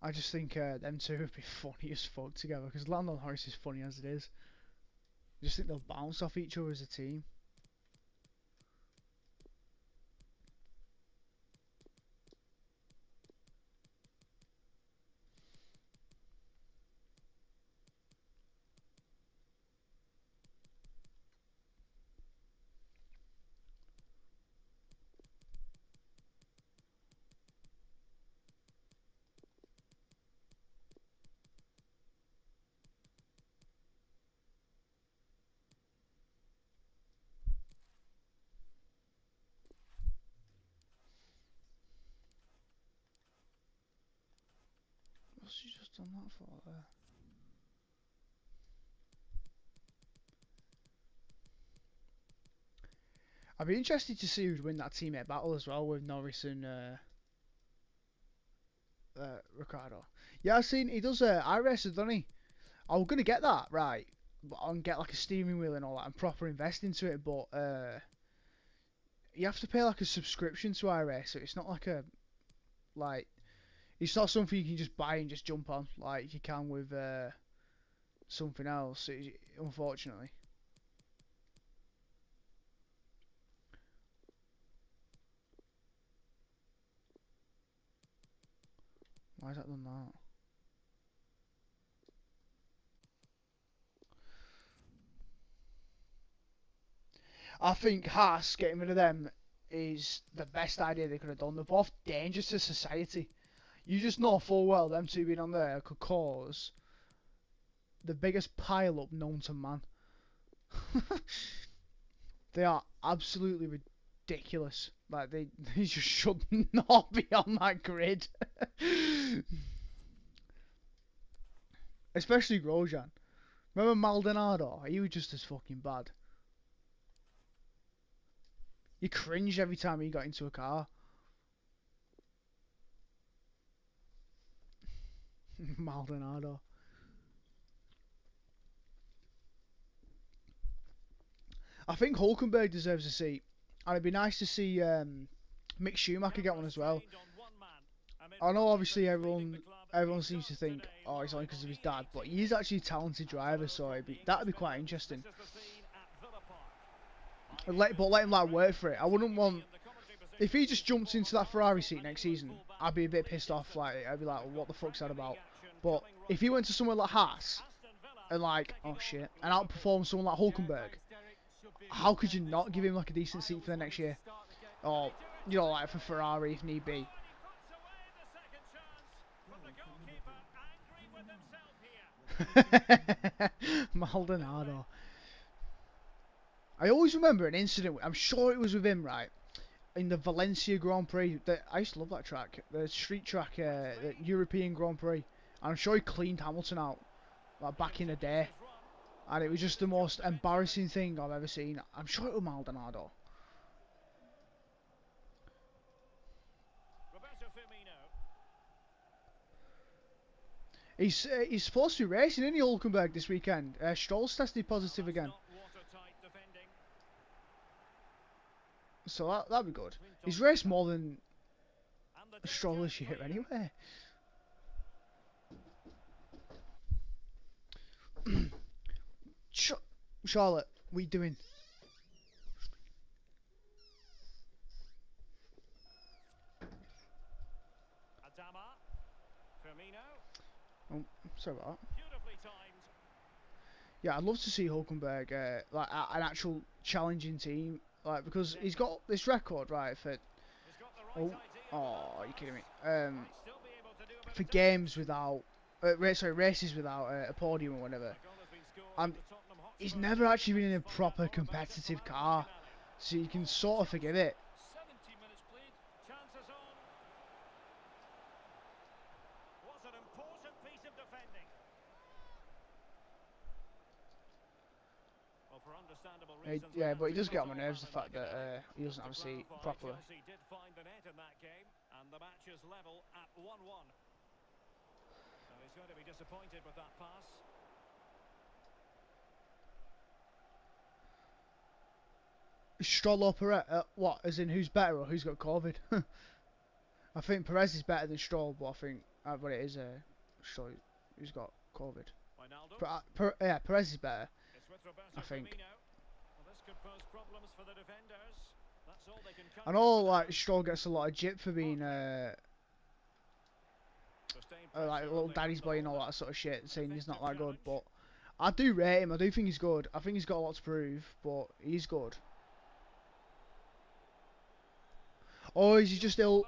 I just think them two would be funny as fuck together because Lando Norris is funny as it is. I just think they'll bounce off each other as a team. What's she just done that for there? I'd be interested to see who'd win that teammate battle as well with Norris and Ricciardo. Yeah, I've seen he does iRacer, doesn't he? I was gonna get that right, but and get like a steering wheel and all that and proper invest into it, but you have to pay like a subscription to iRacer. It's not like like it's not something you can just buy and just jump on like you can with something else. Unfortunately. Why has that done that? I think Haas getting rid of them is the best idea they could have done. They're both dangerous to society. You just know full well them two being on there could cause the biggest pile up known to man. They are absolutely ridiculous. Like they just should not be on that grid. Especially Grosjean. Remember Maldonado? He was just as fucking bad. You cringed every time he got into a car. Maldonado. I think Hulkenberg deserves a seat. And it'd be nice to see Mick Schumacher get one as well. I know obviously everyone seems to think, oh, it's only because of his dad, but he's actually a talented driver, so that'd be quite interesting. But let him like work for it. I wouldn't want if he just jumped into that Ferrari seat next season. I'd be a bit pissed off. Like I'd be like, what the fuck's that about? But if he went to somewhere like Haas and like, oh shit, and outperformed someone like Hulkenberg, how could you not give him like a decent seat for the next year? Or you know, like for Ferrari if need be. Maldonado. I always remember an incident. I'm sure it was with him, right? In the Valencia Grand Prix. I used to love that track. The street track, the European Grand Prix. I'm sure he cleaned Hamilton out, like back in the day. And it was just the most embarrassing thing I've ever seen. I'm sure it was Maldonado. He's supposed to be racing, isn't he, Hulkenberg, this weekend? Stroll's tested positive Well, that's again, not watertight defending. so that'd be good. Between He's Tom raced Fifa. more than And the Stroll danger this year clear. anyway. Charlotte, what are you doing? Adama. Firmino. Oh, sorry about that. Beautifully timed. Yeah, I'd love to see Hulkenberg like an actual challenging team, like because he's got this record right for He's got the right idea. are you kidding me? Might still be able to do a bit For of games without races without a podium or whatever. A goal has been scored And in the Tottenham Hotspur he's never stadium. actually been in a Let's find out proper more about it competitive from car, Alex Canale. so you can sort of forgive it. 70 minutes played. Chances on. Was an important piece of defending. Well, for understandable reasons. Yeah, but he does Two get on my goals nerves, the from fact that Canale. he doesn't have a To seat clarify, properly. Chelsea did find the net in that game, and the match is level at 1-1. So he's going to be disappointed with that pass. Stroll or Perez? What? As in who's better or who's got COVID? I think Perez is better than Stroll, but I think but it is Stroll who's got COVID. Wijnaldum. Yeah, Perez is better. It's with Roberto I think. Firmino. Well, this could pose problems for the defenders. That's all they can I counter know with like that. Stroll gets a lot of jip for being Sustained like pressure little on the daddy's boy and all ball, that sort of shit, saying he's not that effective good. But I do rate him. I do think he's good. I think he's got a lot to prove, but he's good. Or is he just ill?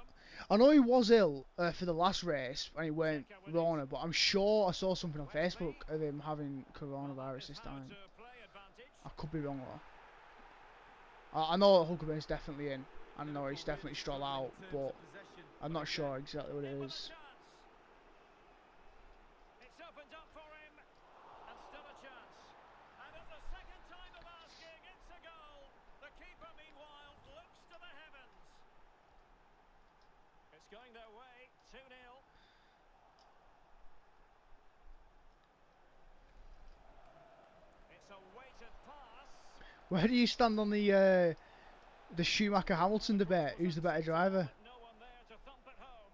I know he was ill for the last race and he went corona, but I'm sure I saw something on Facebook of him having coronavirus this time. I could be wrong though. I know Hulkenberg's definitely in. I know he's definitely Stroll out, but I'm not sure exactly what it is. It's opened up for him, and still a chance. And at the second time of asking, it's a goal. The keeper, meanwhile, looks to the heavens. It's going their way, 2-0. It's a weighted pass. Where do you stand on the Schumacher Hamilton debate? Who's the better driver? But no one there to thump it home.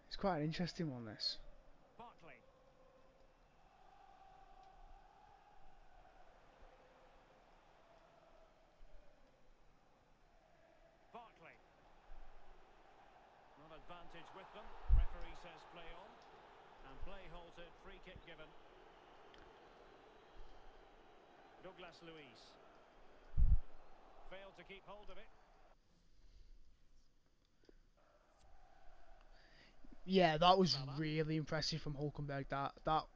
It's quite an interesting one, this. Barkley. Barkley. Not advantage with them. Referee says play on. And play halted. Free kick given. Douglas Luiz. Failed to keep hold of it. Yeah, that was really impressive from Hulkenberg. That Alexander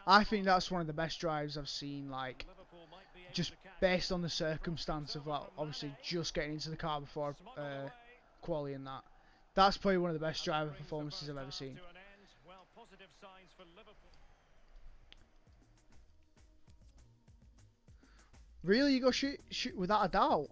I think that's one of the best drives I've seen. Like Liverpool might be able just to catch based on the circumstance of like obviously just getting into the car before smuggled away. quali and that. That's probably one of the best And that driver brings the performances first I've ever half seen. to an end. Well, positive signs for Liverpool. Really, you go shoot without a doubt.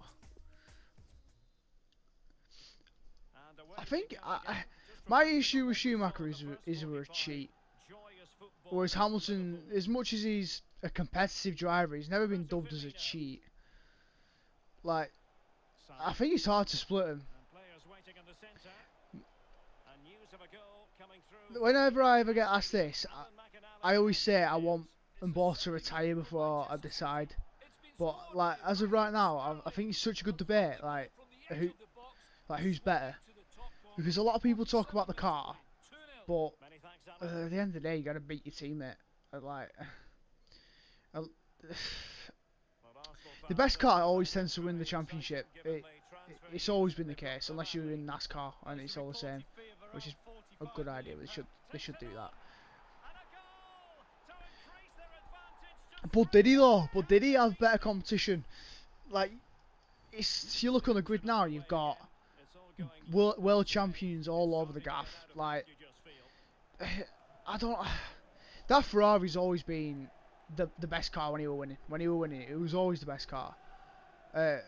And away I we think go again. Just my reflecting issue on with what we saw Schumacher in is the first we're a 45. cheat. Joyous football Whereas from Hamilton, Liverpool. as much as he's a competitive driver, he's never been dubbed as a cheat. Like, I think it's hard to split him. And players waiting in the centre. And news of a goal coming through. Whenever I ever get asked this, Alan McInally I always say I is. want them both to retire before I decide. But like as of right now, I think it's such a good debate. Like, who's better? Because a lot of people talk about the car, but Many thanks, Alan. at the end of the day, you got to beat your teammate. Like, Well, Arsenal the fans best are car always very tends to win the excited championship. given the transfer It's news always been the they've got case, for unless you're Napoli. in NASCAR and it's all the same, which is a good idea. But they should do that. And a goal to increase their advantage to But did he though? But did he have better competition? Like, if you look on the grid now, you've got It's all going world champions all over the gaff. Like, you just feel. I don't. That Ferrari's always been the best car when he were winning. When he were winning, it was always the best car. The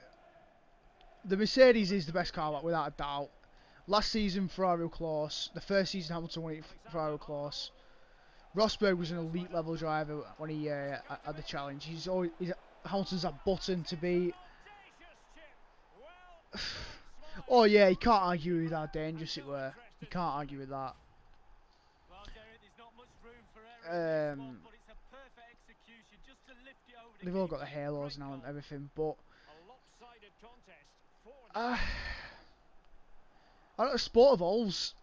Mercedes is the best car, like, without a doubt. Last season, Ferrari were close. The first season, Hamilton won it. Ferrari were close. Rosberg was an elite level driver when he had the challenge. Hamilton's that button to beat. Oh yeah, you can't argue with how dangerous it were. You can't argue with that. They've all got the halos now and everything, but I don't know, sport evolves.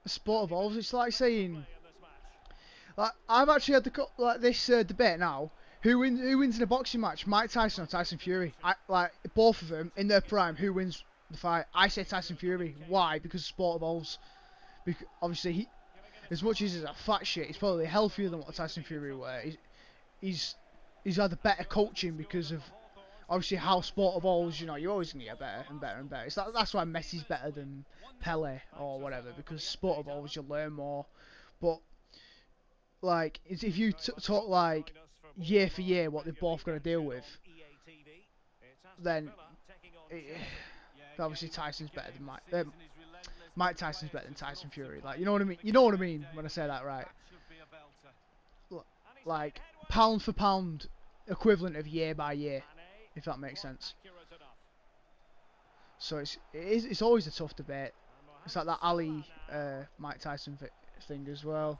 The sport evolves. It's like saying, like I've actually had this debate now. Who wins in a boxing match, Mike Tyson or Tyson Fury? Like both of them in their prime. Who wins the fight? I say Tyson Fury. Why? Because sport evolves. Because obviously as much as he's a fat shit, he's probably healthier than what Tyson Fury were. He's had the better coaching because of obviously how sport evolves. You know, you're always gonna get better and better and better. That's why Messi's better than Pele or whatever, because sport evolves, you learn more. But like, if you talk like year for year what they're both gonna deal with, then obviously Tyson's better than Mike Tyson's better than Tyson Fury. Like, you know what I mean? You know what I mean when I say that, right? Like pound for pound equivalent of year by year, if that makes sense. So it's always a tough debate. It's like that Ali Mike Tyson thing as well.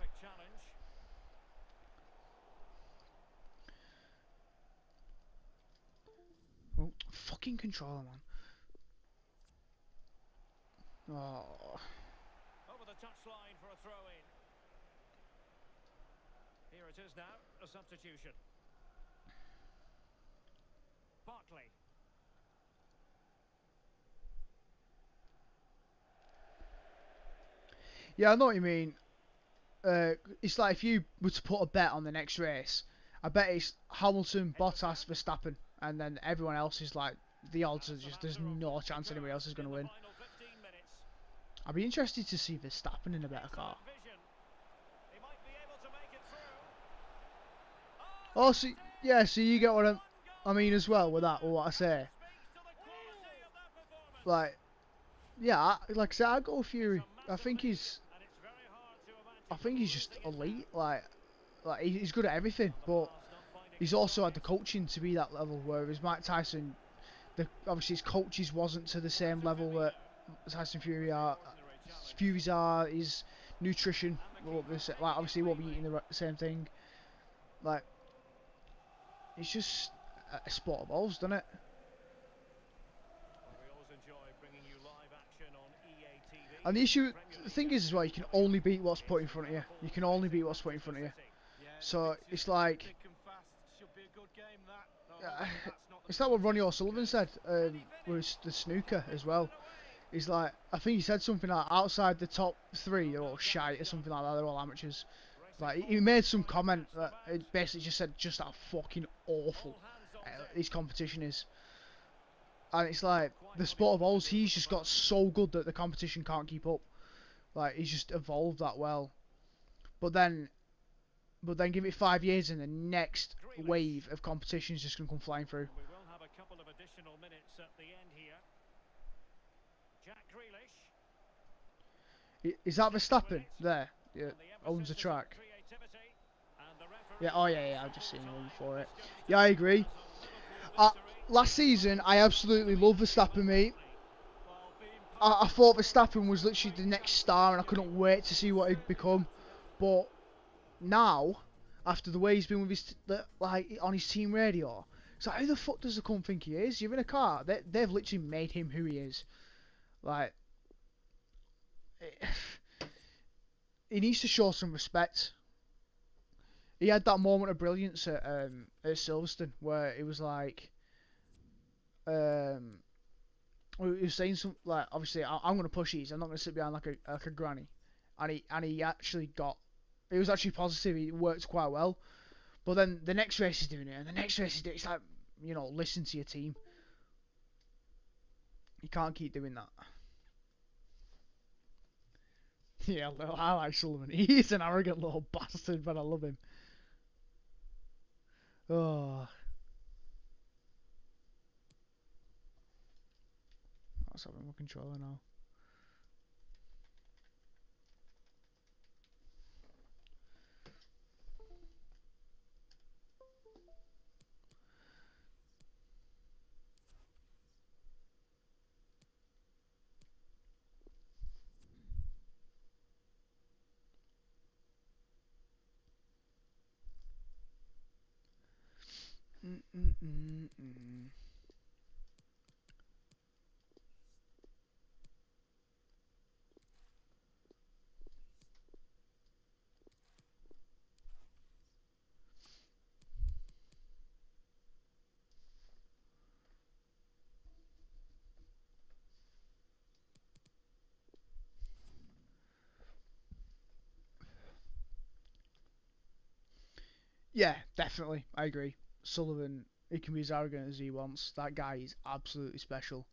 Oh, fucking controller, man. Oh. Over the touchline for a throw in. Here it is now, a substitution. Barkley. Yeah, I know what you mean. It's like if you were to put a bet on the next race, I bet it's Hamilton, Bottas, Verstappen, and then everyone else is like, the odds are just, there's no chance anybody else is going to win. I'd be interested to see Verstappen in a better car. Oh, so yeah, so you get what I mean as well with that, or what I say. Like, yeah, like I said, I go Fury. I think he's just elite. Like he's good at everything, but he's also had the coaching to be that level. Whereas Mike Tyson, obviously his coaches wasn't to the same level that Tyson Fury are. Fury's are. His nutrition, like obviously he won't be eating the same thing. Like, it's just a sport evolves, doesn't it? And the thing is as well, you can only beat what's put in front of you. You can only beat what's put in front of you. So it's like, it's like what Ronnie O'Sullivan said with the snooker as well. He's like, I think he said something like, outside the top three, they're all shite or something like that. They're all amateurs. Like, he made some comment that it basically just said just how fucking awful his competition is. And it's like, the sport evolves. He's just got so good that the competition can't keep up. Like, he's just evolved that well. But then give it 5 years and the next wave of competition is just going to come flying through. We will have a couple of additional minutes at the end here. Jack Grealish. Is that Verstappen? There. Yeah, owns the track. Yeah, oh yeah, I've just seen him for it. Yeah, I agree. Last season, I absolutely love Verstappen, mate. I thought Verstappen was literally the next star, and I couldn't wait to see what he'd become. But now, after the way he's been with his, like on his team radio, it's like, who the fuck does the cunt think he is? You're in a car. They've literally made him who he is. Like, he needs to show some respect. He had that moment of brilliance at Silverstone where it was like, he was saying something like, obviously I'm going to push these. I'm not going to sit behind like a granny, and he actually it was actually positive. It worked quite well. But then the next race he's doing it, and the next race he's doing it. It's like, you know, listen to your team. You can't keep doing that. Yeah, I like Sullivan. He's an arrogant little bastard, but I love him. Oh. Let's have a controller now. Yeah, definitely. I agree. Sullivan, he can be as arrogant as he wants. That guy is absolutely special.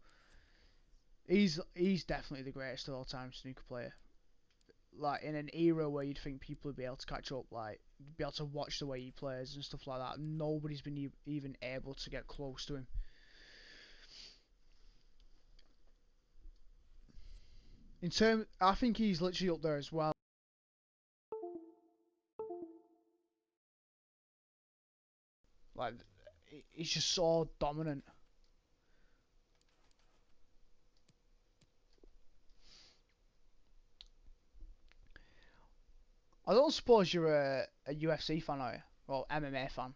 He's definitely the greatest of all time snooker player. Like in an era where you'd think people would be able to catch up, like be able to watch the way he plays and stuff like that. Nobody's been even able to get close to him. I think he's literally up there as well. Like he's just so dominant. I don't suppose you're a UFC fan, are you? Or MMA fan?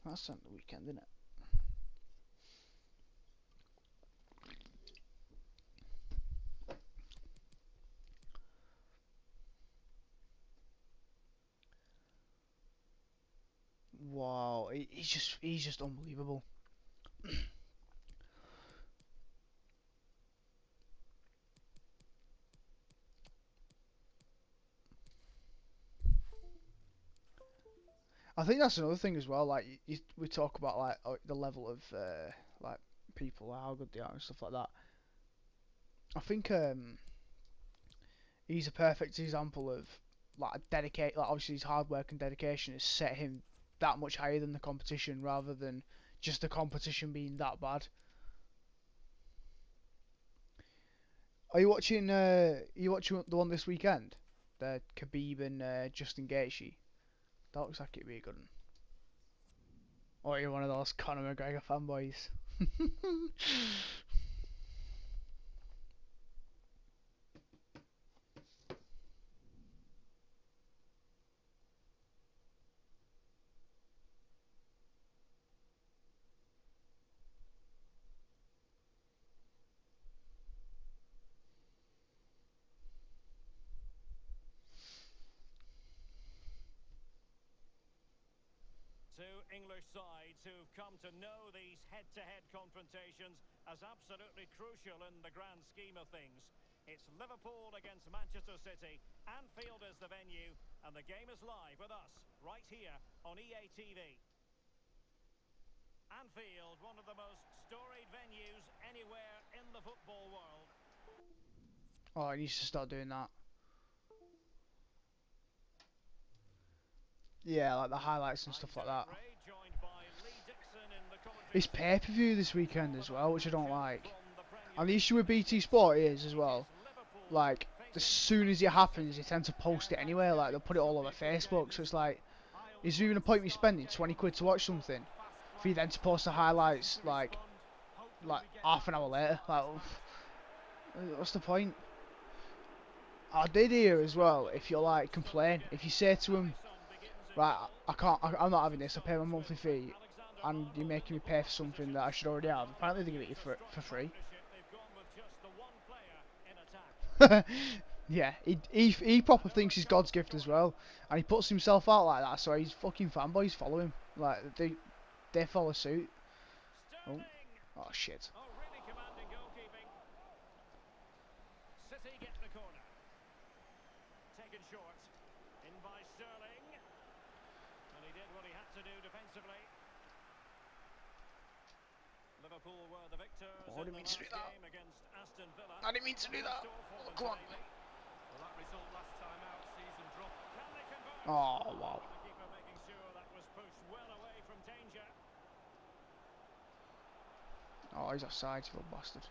That's on the weekend, isn't it? Wow, he's just unbelievable. I think that's another thing as well. Like we talk about like the level of like people, how good they are and stuff like that. I think he's a perfect example of like dedicate. Like obviously his hard work and dedication has set him that much higher than the competition, rather than just the competition being that bad. Are you watching? You watching the one this weekend? The Khabib and Justin Gaethje. That looks like it'd be a good one. Or you're one of those Conor McGregor fanboys. Two English sides who've come to know these head-to-head confrontations as absolutely crucial in the grand scheme of things. It's Liverpool against Manchester City. Anfield is the venue, and the game is live with us, right here on EA TV. Anfield, one of the most storied venues anywhere in the football world. Oh, he needs to start doing that. Yeah, like the highlights and stuff like that. It's pay-per-view this weekend as well, which I don't like. And the issue with BT Sport is as well, like, as soon as it happens, they tend to post it anyway. Like, they'll put it all over Facebook. So it's like, is there even a point me spending 20 quid to watch something for you then to post the highlights like half an hour later? Like, what's the point? I did hear as well, if you like complain, if you say to them, right, I'm not having this, I pay my monthly fee, and you're making me pay for something that I should already have, apparently they give it you for free. Yeah, he proper thinks he's God's gift as well, and he puts himself out like that, so his fucking fanboys follow him, like, they follow suit. Oh, oh shit. City get the corner. Taken short. In by Sterling. And he did what he had to do defensively. Liverpool were the victors Oh, I in didn't the mean to do last that. game against Aston Villa. I didn't mean to do that. Oh, come on. Well, that result last time out sees them drop. Can they convert? Oh, wow. The keeper making sure that was pushed well away from danger. Oh, he's offside, you little bastard.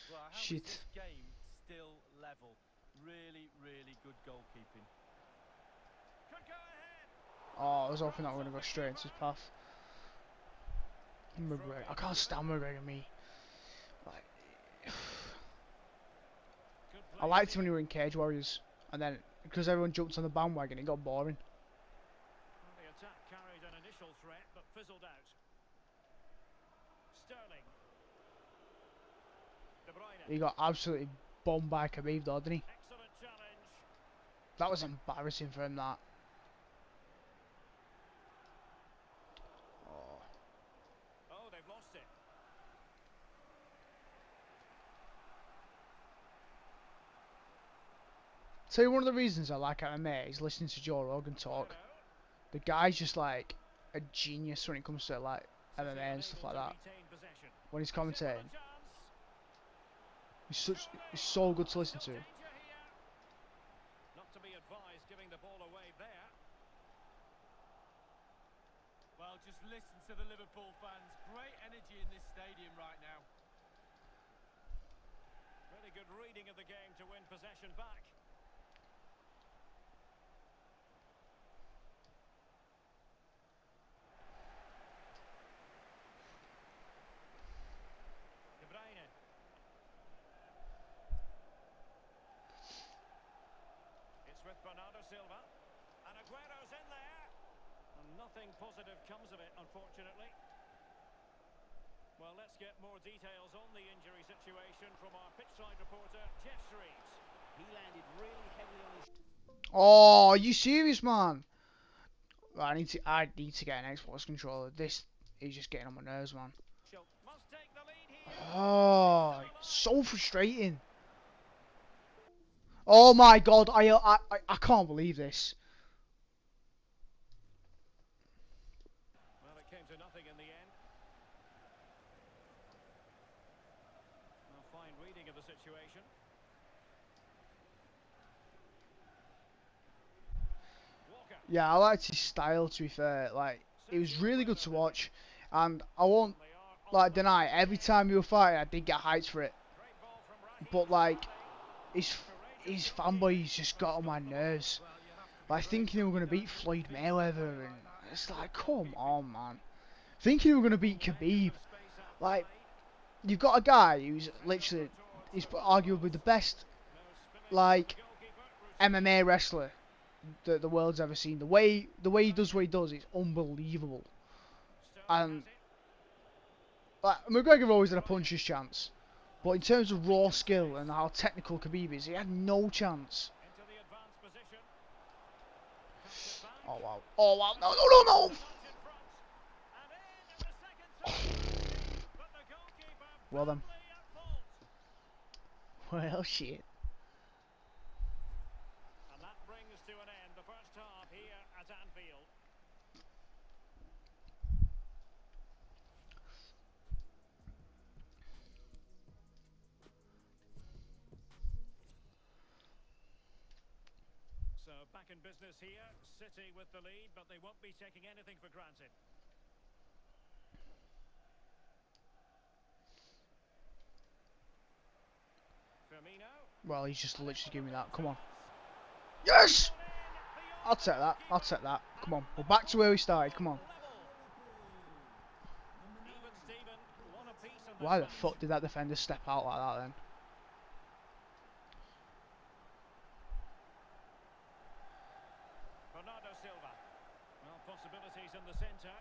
Well, how Shit. is this game still level? Really, really good goalkeeping. Could go ahead. Oh, I was hoping that we're going to go straight into his path. I can't stand McGregor, me. Like, Good I play liked him when here. he were in Cage Warriors, and then because everyone jumped on the bandwagon, it got boring. Well, the attack carried an initial threat, but fizzled out. Sterling. De Bruyne. He got absolutely bombed by Khabib, though, didn't he? Excellent challenge. That was embarrassing for him, that. Oh. Oh, they've lost it. Tell you one of the reasons I like MMA is listening to Joe Rogan talk. The guy's just like a genius when it comes to like MMA and stuff like that. When he's commentating, he's so good to listen to. Not to be advised giving the ball away there. Well, just listen to the Liverpool fans. Great energy in this stadium right now. Really good reading of the game to win possession back. De Bruyne. It's with Bernardo Silva. And Aguero's in there. And nothing positive comes of it, unfortunately. Well, let's get more details on the injury situation from our pitchside reporter, Jeff Shreves. He landed really heavily on his... Oh, are you serious, man? Right, I need to get an Xbox controller. This is just getting on my nerves, man. Must take the lead here. Oh, so frustrating. Oh my God, I can't believe this. Well, it came to nothing in the end. A fine reading of the situation. Walker. Yeah, I liked his style, to be fair. Like, it was really good to watch, and I won't like deny every time you were fighting, I did get hyped for it. Great ball from Raheem But like, Sterling. his fanboys just got on my nerves. Like thinking they were gonna beat Floyd Mayweather, and it's like, come on, man. Thinking they were gonna beat Khabib. Like, you've got a guy who's literally, he's arguably the best, like, MMA wrestler that the world's ever seen. The way he does what he does is unbelievable. And like McGregor always had a puncher's chance, but in terms of raw skill and how technical Khabib is, he had no chance. Into the advanced position. Oh wow! Oh wow! No! No! No! No! Well then. Well, shit. And that brings to an end the first half here at Anfield. So back in business here, City with the lead, but they won't be taking anything for granted. Firmino. Well, he's just literally giving me that. Come on. Yes! I'll take that. I'll take that. Come on. We're back to where we started. Come on. Even Steven, one apiece in Why this the match. fuck did that defender step out like that then? Bernardo Silva. Well, possibilities in the centre.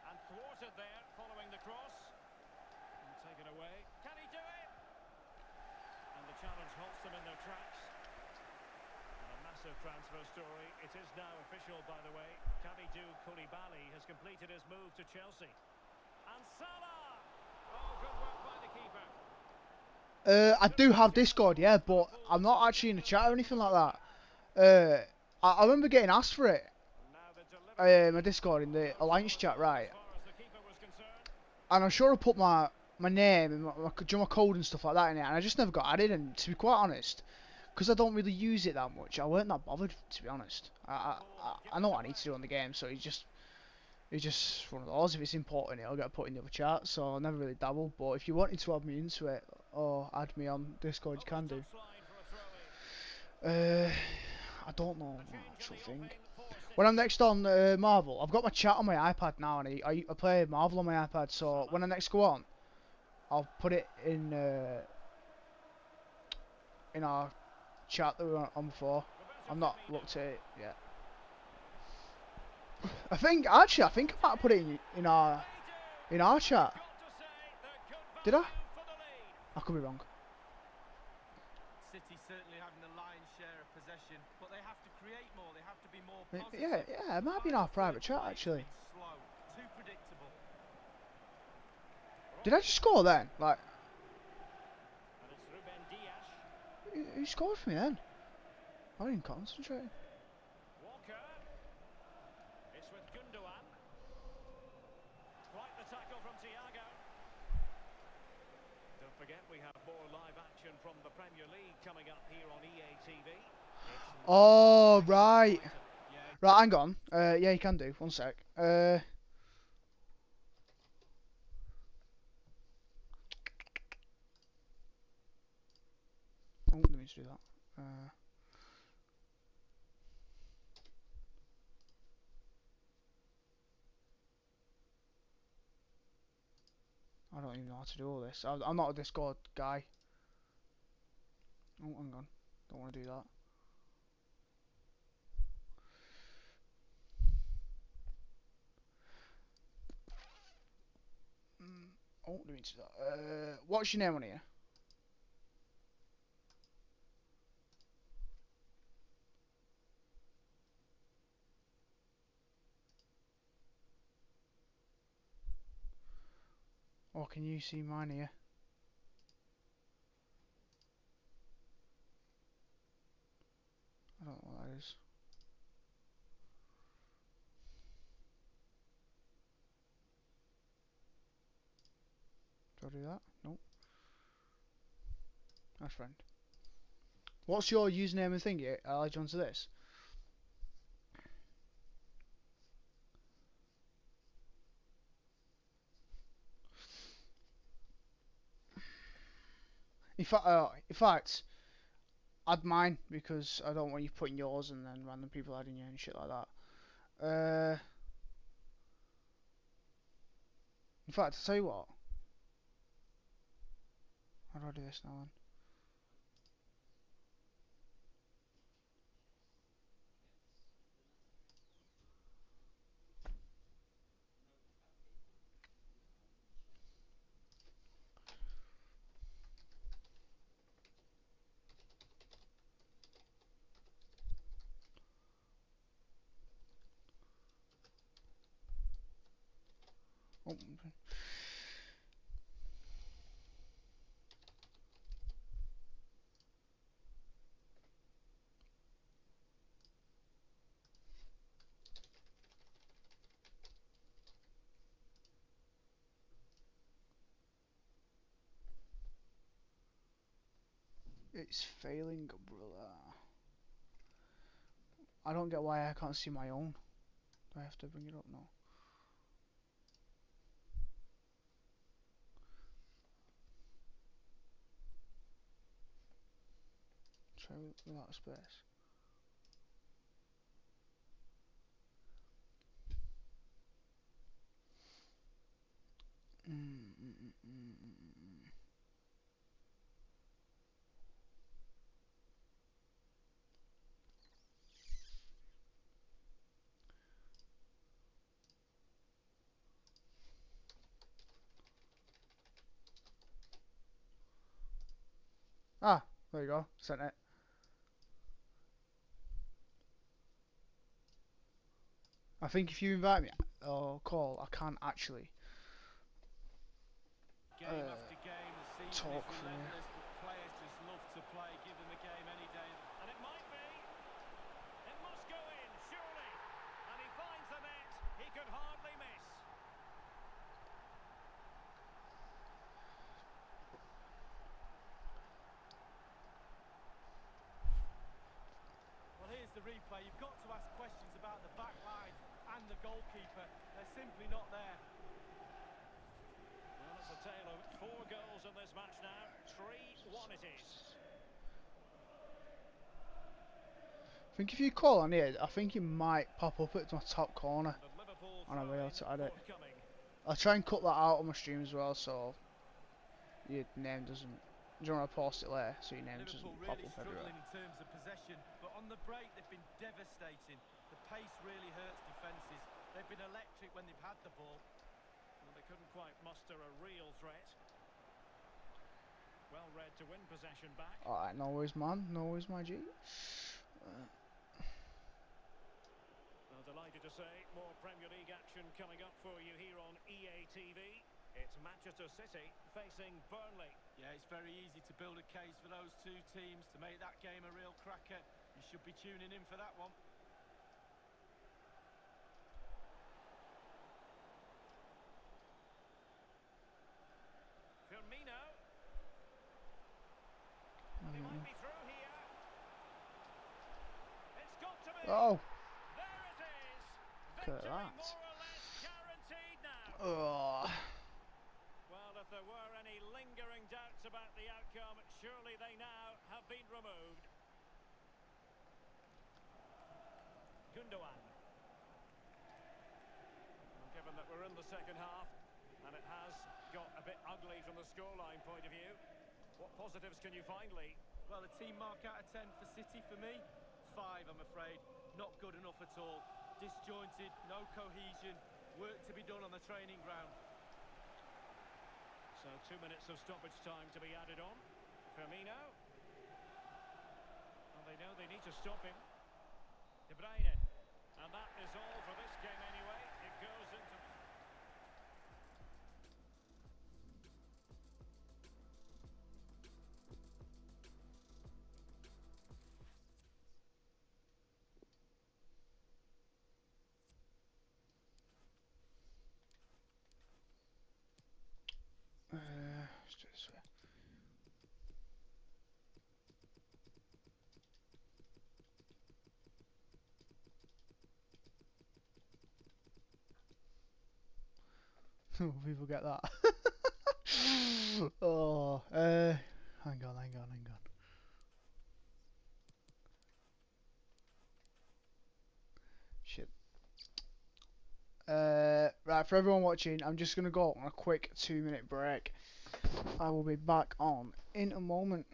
And thwarted there, following the cross. And taken away. Can he do it? And the challenge halts them in their tracks. And a massive transfer story. It is now official, by the way. Kalidou Koulibaly has completed his move to Chelsea. And Salah! Oh, good work by the keeper. I do have Discord, yeah, but I'm not actually in the chat or anything like that. I remember getting asked for it. Now the delivery. My Discord in the Alliance chat, right? As far as the keeper was concerned. And I'm sure I put my name and my code and stuff like that in it, and I just never got added. And to be quite honest, because I don't really use it that much, I weren't that bothered, to be honest. I know what I need to do on the game, so it's just one of those. If it's important, it'll get put in the other chat, so I never really dabble. But if you wanted to add me into it or add me on Discord, you can do. Slide for a throw. I don't know my actual thing. When I'm next on Marvel, I've got my chat on my iPad now, and I play Marvel on my iPad. So when I next go on, I'll put it in our chat that we were on before. I've not looked at it yet. I think I might put it in our chat. Did I? I could be wrong. City certainly having the lion's share of possession, but they have to create more. They have to be more Yeah, positive. it might be in our private chat actually. Slow, too predictable. Did I just score then? Like, who scored for me then? I didn't concentrate. Walker. It's with Gundogan. Quite the tackle from Thiago. Don't forget we have more live action from the Premier League coming up here on EA TV. Oh, right. Right, hang on. Yeah, you can do. One sec. Oh, let me just do that. I don't even know how to do all this. I'm not a Discord guy. Oh, hang on. Don't want to do that. Oh, let me do that. What's your name on here? Or can you see mine here? I don't know what that is. Do I do that? Nope. That's friend. What's your username and thingy? I'll add you onto this. In fact, add mine because I don't want you putting yours and then random people adding you and shit like that. In fact, I'll tell you what. How do I do this now then? Oh, it's failing, brother. I don't get why I can't see my own. Do I have to bring it up now? Try without a space. Ah, there you go. Sent it. I think if you invite me or call, I can't actually Game after game, the season talk is for you. relentless, but players just love to play. Give them a game any day. And it might be. It must go in, surely. And he finds the net. He could hardly miss. Well, here's the replay. You've got to ask questions about the back line and the goalkeeper. They're simply not there. Well, it's a tale of 4 goals in this match now. 3-1 it is. think if you call on here, I think it might pop up at my top corner. And Liverpool And I'll be able throw-in to add it. forthcoming. I'll try and cut that out on my stream as well, so your name doesn't. Do you want to post it later so your name doesn't Liverpool pop really up everywhere? struggling in terms of possession, but on the break they've been devastating. The pace really hurts defences. They've been electric when they've had the ball. Well, they couldn't quite muster a real threat. Well read to win possession back. Alright, no worries, man. No worries, my G. Well, delighted to say more Premier League action coming up for you here on EA TV. It's Manchester City facing Burnley. Yeah, it's very easy to build a case for those two teams to make that game a real cracker. You should be tuning in for that one. Firmino. He might be through here. It's got to be. Oh, There it is. look at Victory that. more or less guaranteed now. Oh, Well, if there were any lingering doubts about the outcome, surely they now have been removed. Gundogan. And given that we're in the second half, and it has got a bit ugly from the scoreline point of view, what positives can you find, Lee? Well, a team mark out of 10 for City for me, 5 I'm afraid. Not good enough at all. Disjointed, no cohesion, work to be done on the training ground. So 2 minutes of stoppage time to be added on. Firmino. Well, they know they need to stop him. De Bruyne. And that is all for this game anyway. It goes into... let's do it this way. Oh, people get that. Oh, hang on. Shit. Right, for everyone watching, I'm just gonna go on a quick 2-minute break. I will be back on in a moment.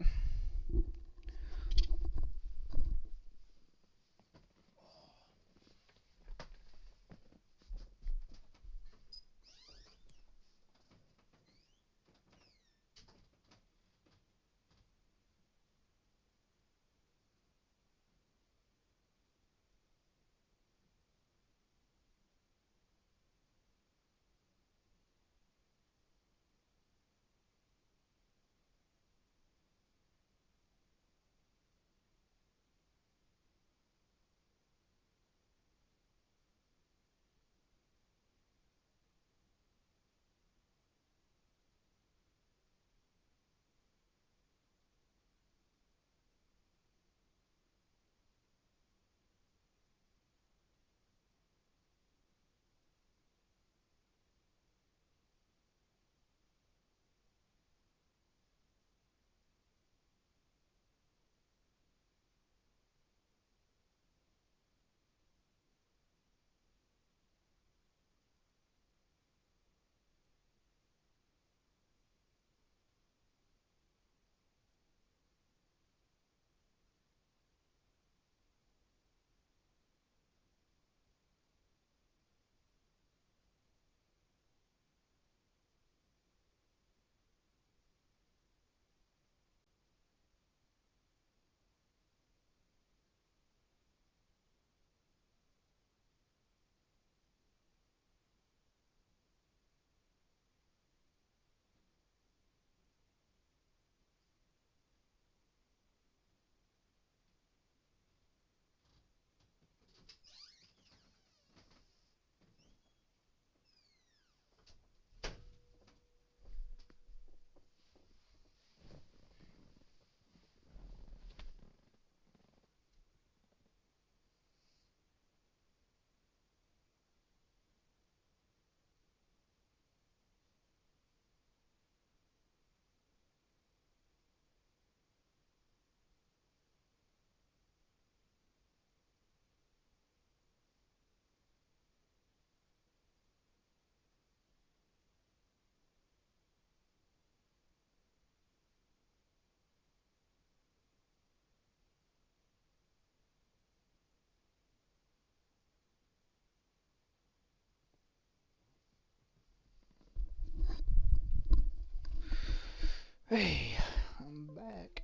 Hey, I'm back.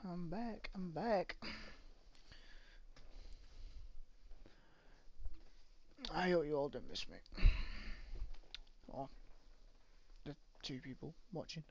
I'm back. I'm back. I hope you all didn't miss me. Or the two people watching.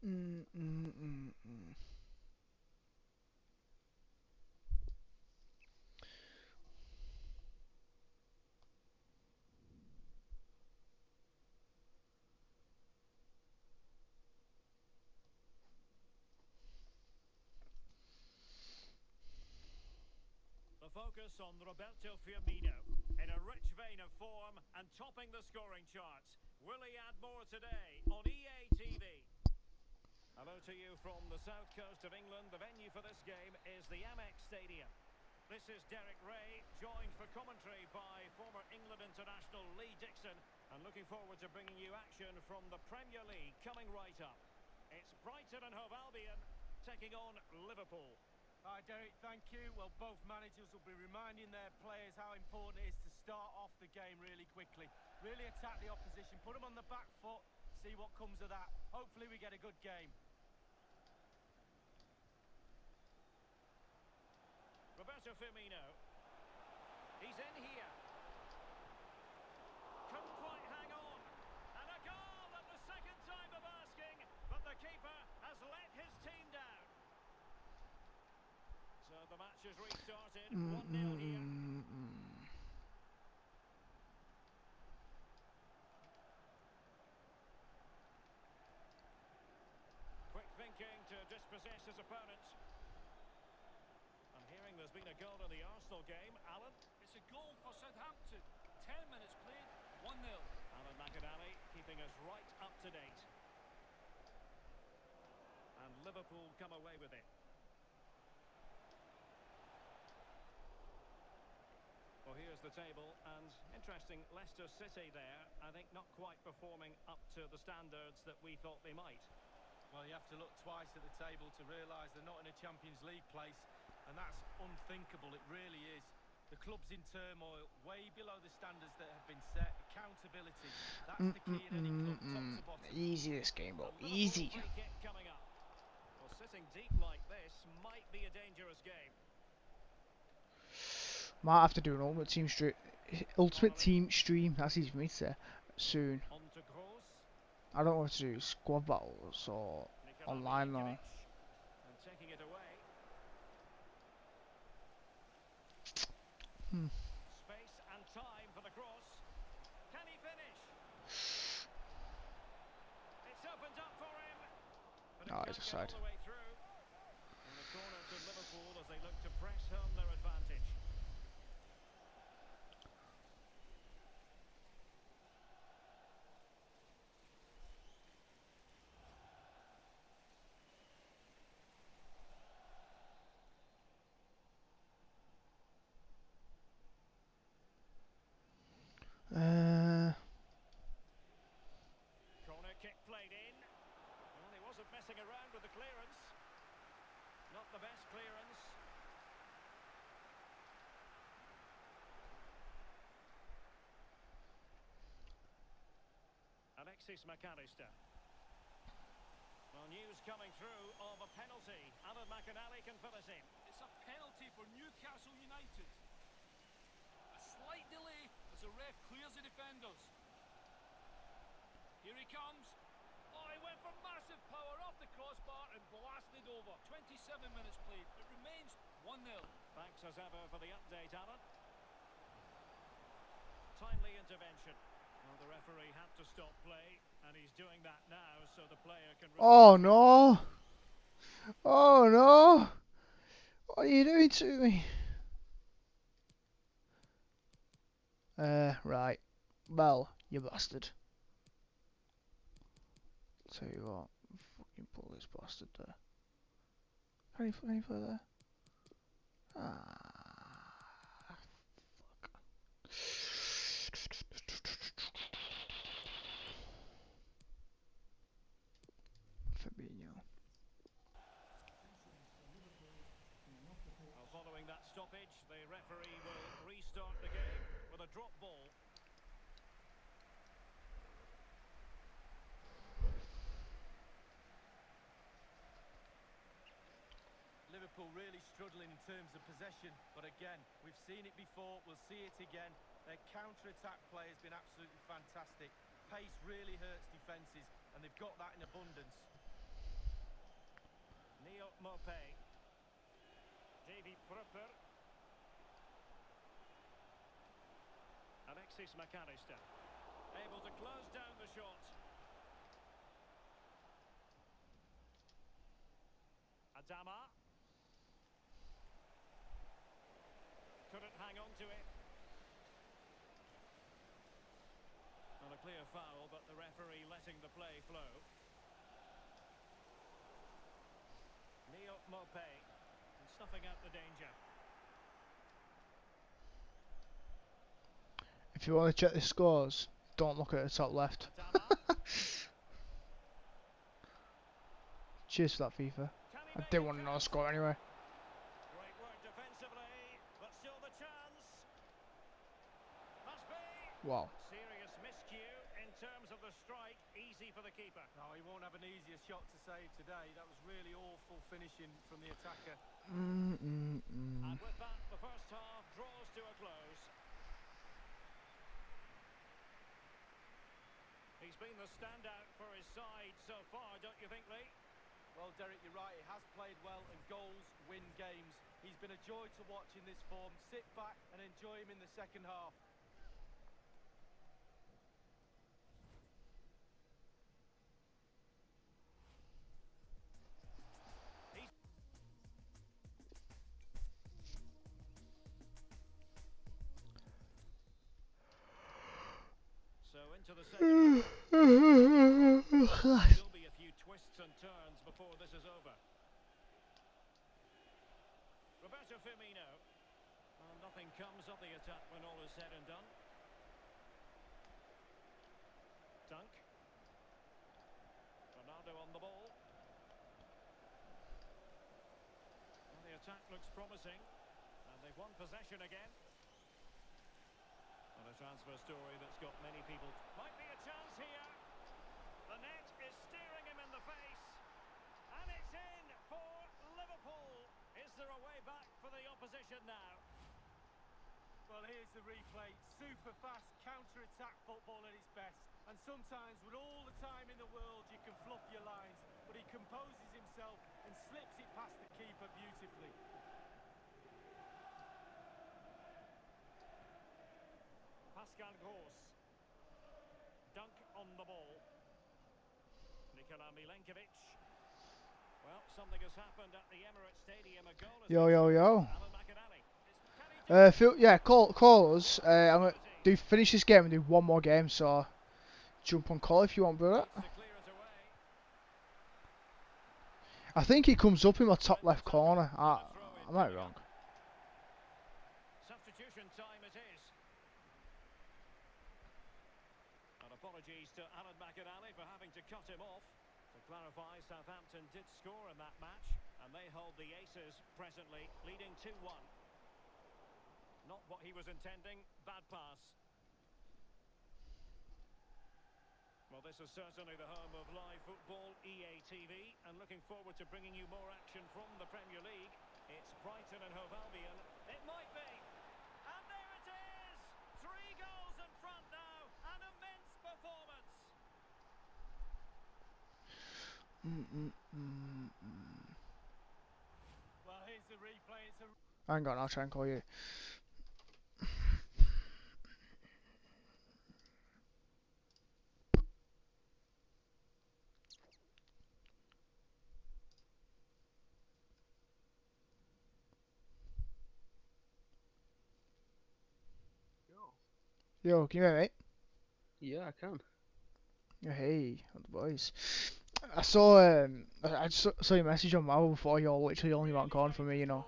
Mm, mm, mm, mm. The focus on Roberto Firmino. In a rich vein of form and topping the scoring charts. Will he add more today on EA TV? Hello to you from the south coast of England. The venue for this game is the Amex Stadium. This is Derek Ray, joined for commentary by former England international Lee Dixon. And looking forward to bringing you action from the Premier League coming right up. It's Brighton and Hove Albion taking on Liverpool. Hi Derek, thank you. Well, both managers will be reminding their players how important it is to start off the game really quickly. Really attack the opposition, put them on the back foot, see what comes of that. Hopefully we get a good game. Roberto Firmino. He's in here. Couldn't quite hang on. And a goal at the second time of asking, but the keeper has let his team down. So the match has restarted. 1-0 here. Quick thinking to dispossess his opponent. I'm hearing there's been a goal in the Arsenal game. Alan? It's a goal for Southampton. 10 minutes played, 1-0. Alan McInally keeping us right up to date. And Liverpool come away with it. Well, here's the table, and interesting, Leicester City there, I think not quite performing up to the standards that we thought they might. Well, you have to look twice at the table to realise they're not in a Champions League place, and that's unthinkable, it really is. The club's in turmoil, way below the standards that have been set. Accountability, that's the key in any club, top to bottom. Easy this game, bro. A Liverpool Easy. free kick coming up. Well, sitting deep like this might be a dangerous game. Might have to do an ultimate team stream. That's easy for me to say. Soon. On to Kroos. I don't want to do squad battles or Nikola online though. Milinkovic. And taking it away. Space and time for the cross. Can he finish? It's opened up for him. But it Oh, can't it's get offside. all the way through. In the corner to Liverpool as they look to press home their advantage. Corner kick played in. Well, he wasn't messing around with the clearance. Not the best clearance. Alexis McAllister. Well, news coming through of a penalty. Alan McInally can fill us in. It's a penalty for Newcastle United. A slight delay as the ref clears the defenders. Here he comes. Oh, he went for massive power off the crossbar and blasted over. 27 minutes played. It remains 1-0. Thanks as ever for the update, Alan. Timely intervention. Well, the referee had to stop play, and he's doing that now so the player can... Oh no! Oh no! What are you doing to me? Right. Well, you bastard. Tell you what, fucking pull this bastard there. Can you play there? Ah, fuck. Fabinho. Well, following that stoppage, the referee will restart the game with a drop ball. Liverpool really struggling in terms of possession, but again, we've seen it before, we'll see it again. Their counter-attack play has been absolutely fantastic. Pace really hurts defences, and they've got that in abundance. Neil Mopé. Davy Prupper. Alexis McAllister. Able to close down the shot. Adama. Couldn't hang on to it. Not a clear foul, but the referee letting the play flow. Neil Mopé, snuffing out the danger. If you want to check the scores, don't look at the top left. Cheers for that, FIFA. I didn't want to know the score anyway. Great work defensively, but still the chance. Must be. Wow. Serious miscue in terms of the strike. Easy for the keeper. No, he won't have an easier shot to save today. That was really awful finishing from the attacker. And with that, the first half draws to a close. He's been the standout for his side so far, don't you think, Lee? Well, Derek, you're right. He has played well, and goals win games. He's been a joy to watch in this form. Sit back and enjoy him in the second half. So into the second half. There'll be a few twists and turns before this is over. Roberto Firmino. Well, nothing comes of the attack when all is said and done. Dunk. Ronaldo on the ball. Well, the attack looks promising, and they've won possession again. And a transfer story that's got many people. Might be a chance here. The net is staring him in the face. And it's in for Liverpool. Is there a way back for the opposition now? Well, here's the replay. Super fast counter-attack football at its best. And sometimes, with all the time in the world, you can fluff your lines. But he composes himself and slips it past the keeper beautifully. Pascal Gross. Dunk on the ball. Nikola Milenkovic. Well, something has happened at the Emirates Stadium. A goal has Yo, been yo, scored. yo. Alan McAnally. Can he do Phil, yeah, call us. I'm gonna finish this game and do one more game. So jump on call if you want, brother. it to clear it away? I think it comes up in my top left corner. I might be wrong. Substitution time it is. And apologies to Alan McAnally for having to cut him off. To clarify, Southampton did score in that match, and they hold the aces presently, leading 2-1. Not what he was intending. Bad pass. Well, this is certainly the home of live football, EA TV, and looking forward to bringing you more action from the Premier League. It's Brighton and Hove Albion. It might be. And there it is! 3 goals in front now. An immense performance. Well, here's the replay. It's a... Hang on, I'll try and call you. Yo, can you hear me? Yeah, I can. Yeah, hey, boys. I saw I just saw your message on Marvel before. You're literally only one corner from me, you know.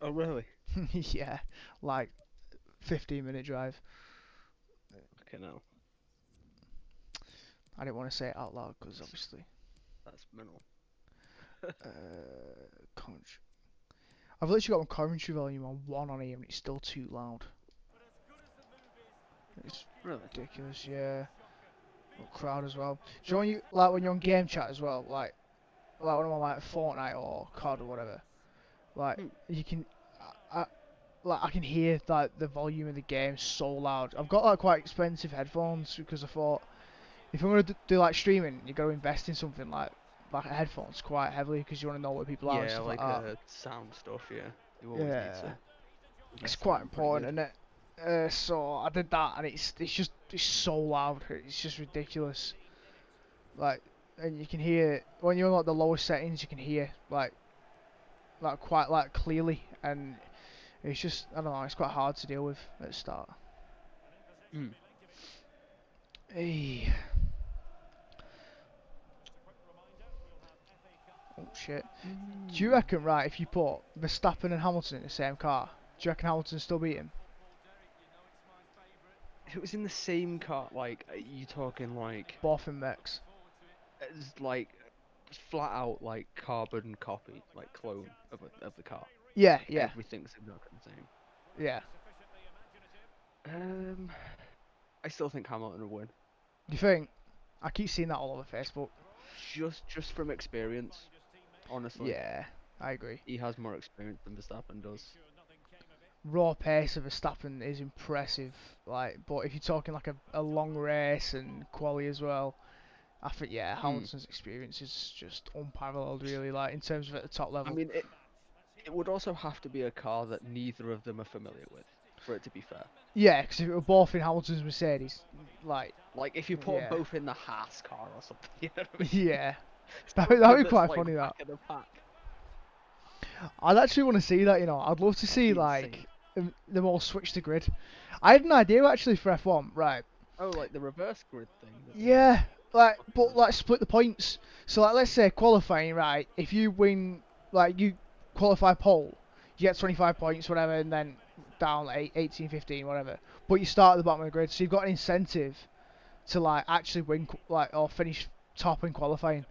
Oh, really? Yeah, like 15-minute drive. Okay, now I didn't want to say it out loud because obviously, that's mental. commentary. I've literally got my commentary volume on 1 on here and it's still too loud. It's Really? ridiculous, yeah. Crowd as well. Do you know when you like when you're on game chat as well, like when I'm on like Fortnite or COD or whatever, like Hmm. you can, like I can hear like the volume of the game so loud. I've got like quite expensive headphones because I thought if I'm gonna do like streaming, you got to invest in something like headphones quite heavily because you want to know where people are and Yeah, stuff like like that. sound stuff. Yeah, you always need Yeah, to it's invest in quite them pretty important, good. isn't it? So I did that, and it's so loud. It's just ridiculous. Like, and you can hear when you're on like the lowest settings, you can hear like quite like clearly, and it's just I don't know. It's quite hard to deal with at the start. Hmm. Hey, oh shit. Do you reckon right if you put Verstappen and Hamilton in the same car, do you reckon Hamilton still beat him? If it was in the same car, like, are you talking like, Both in mechs. as like, flat out like carbon copy, like clone of the car. Yeah, Like yeah, everything's exactly the same. yeah. I still think Hamilton will win, Do you think? I keep seeing that all over Facebook. just from experience. Honestly, Yeah, I agree. he has more experience than Verstappen does. Raw pace of Verstappen is impressive. Like, but if you're talking like a long race and quali as well, I think yeah, Hmm. Hamilton's experience is just unparalleled really. Like in terms of at the top I level. mean, it would also have to be a car that neither of them are familiar with, for it to be fair. Yeah, because if it were both in Hamilton's Mercedes, like Like if you put yeah, both in the Haas car or something, you know what I mean? yeah, Something that'd be that's quite like funny. That back of the pack. I'd actually want to see that. You know, I'd love to That'd see be insane. like them all switch the grid. I had an idea actually for F1. Right. Oh, like the reverse grid thing. That they Yeah, like fucking but done. like split the points. So like let's say qualifying, right? If you win, like you qualify pole, you get 25 points, whatever, and then down like 18, 15, whatever. But you start at the bottom of the grid, so you've got an incentive to like actually win, like or finish top in qualifying,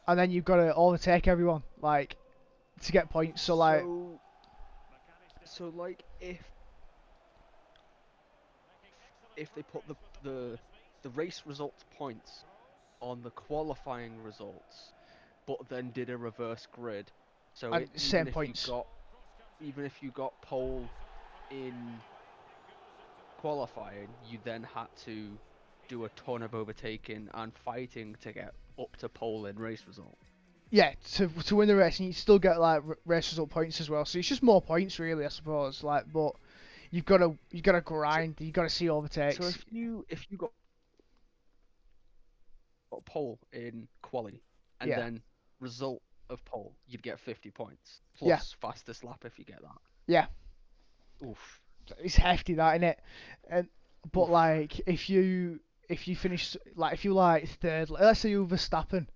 and then you've got to overtake everyone, like to get points. So like, So, so like if they put the race results points on the qualifying results, but then did a reverse grid, so and same points. even if you got pole in qualifying, you then had to do a ton of overtaking and fighting to get up to pole in race result. Yeah, to win the race, and you still get like race result points as well. So it's just more points, really, I suppose. Like, but you gotta So, grind. You gotta see so overtakes. if you got pole in quali and Yeah, then result of pole, you'd get 50 points yeah, plus fastest lap if you get that. yeah. Oof, It's hefty, that, innit? And but oof. like, if you finish like if you like third, let's say you Verstappen,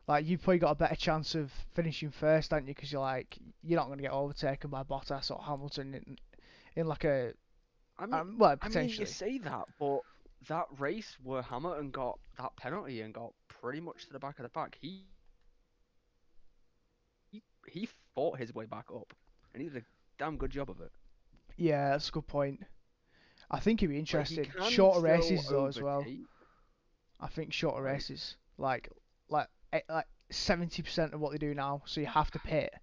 like you've probably got a better chance of finishing first, don't you? Because you're not gonna get overtaken by Bottas or Hamilton in like a I mean, well you potentially. say that, but that race where Hamilton got that penalty and got pretty much to the back of the pack, he fought his way back up, and he did a damn good job of it. Yeah, that's a good point. I think he'd be Like he interesting. can Shorter still races though as well. overtake, I think shorter right? races like 70% of what they do now, so you have to pit.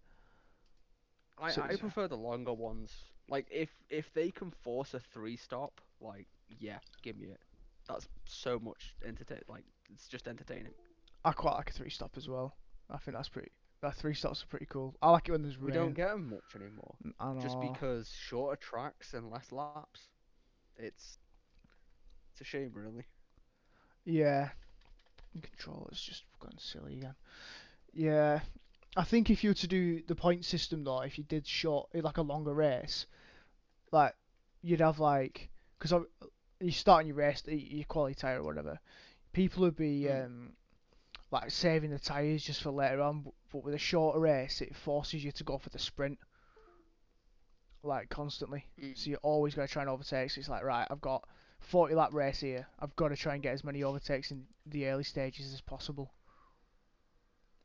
So I prefer the longer ones. Like if they can force a 3-stop, like yeah, give me it. That's so much entertain. Like it's just entertaining. I quite like a three stop as well. I think that's pretty. That three stops are pretty cool. I like it when there's We don't rain. get them much anymore, I just know. because shorter tracks and less laps. It's it's a shame, really. Yeah, the controller's just gone silly again. Yeah, I think if you were to do the point system though, if you did like a longer race, like you'd have like because you start on your race, your quality tyre or whatever. People would be like saving the tyres just for later on, but with a shorter race, it forces you to go for the sprint like constantly. So you always got to try and overtake. So it's like, right, I've got 40 lap race here. I've got to try and get as many overtakes in the early stages as possible.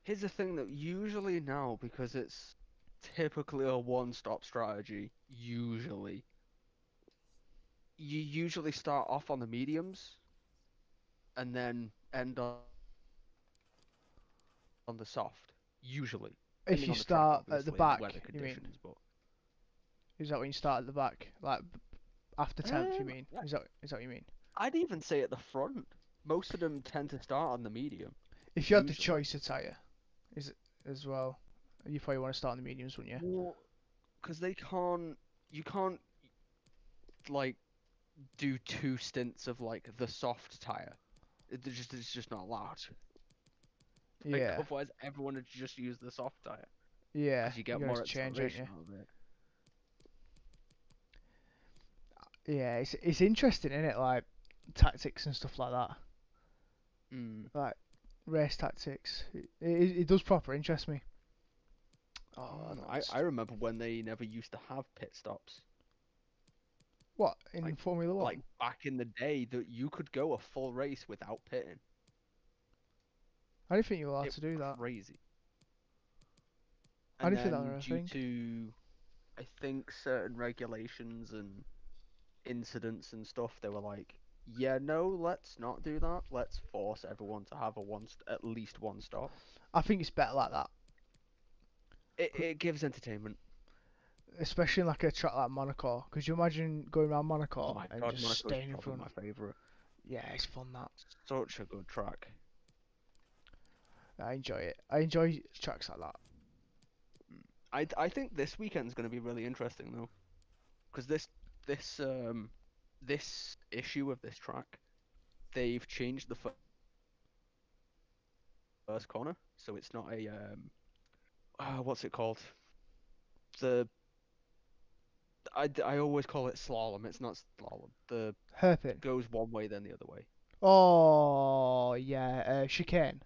Here's the thing that usually now, because it's typically a one-stop strategy, you usually start off on the mediums and then end on the soft. Usually, If depending you on the track, start at the obviously, and the back, weather you mean? conditions. But Is that when you start at the back, like after 10th? You mean? yeah, Is that what you mean? I'd even say at the front. Most of them tend to start on the medium. If you had the Usually. choice of tyre, is it as well? You probably want to start on the mediums, wouldn't you? Well, because you can't like do 2 stints of like the soft tire. It's just not allowed. Like, Yeah, otherwise, everyone would just use the soft tire yeah. because you You get gotta more change, ain't acceleration you? out of it. Yeah, it's interesting, isn't it? Like tactics and stuff like that. Like race tactics. It does proper interest me. Oh, I remember when they never used to have pit stops. What in Like Formula One? like back in the day, that you could go a full race without pitting. I didn't think you were allowed It to do was that. crazy. I And didn't think that then was a due thing. to, I think, certain regulations and incidents and stuff, they were like, yeah, no, let's not do that. Let's force everyone to have at least one stop. I think it's better like that, It gives entertainment. especially in like a track like Monaco. Could you imagine going around Oh Monaco my and god, just Monaco's staying in probably front? my favourite. Yeah, it's fun that. Such a good track. I enjoy it. I enjoy tracks like that. I think this weekend's going to be really interesting though, because this issue of this track, they've changed the first corner, so it's not a what's it called? The I always call it slalom. It's not slalom. The Hairpin. goes one way then the other way. Oh yeah, chicane.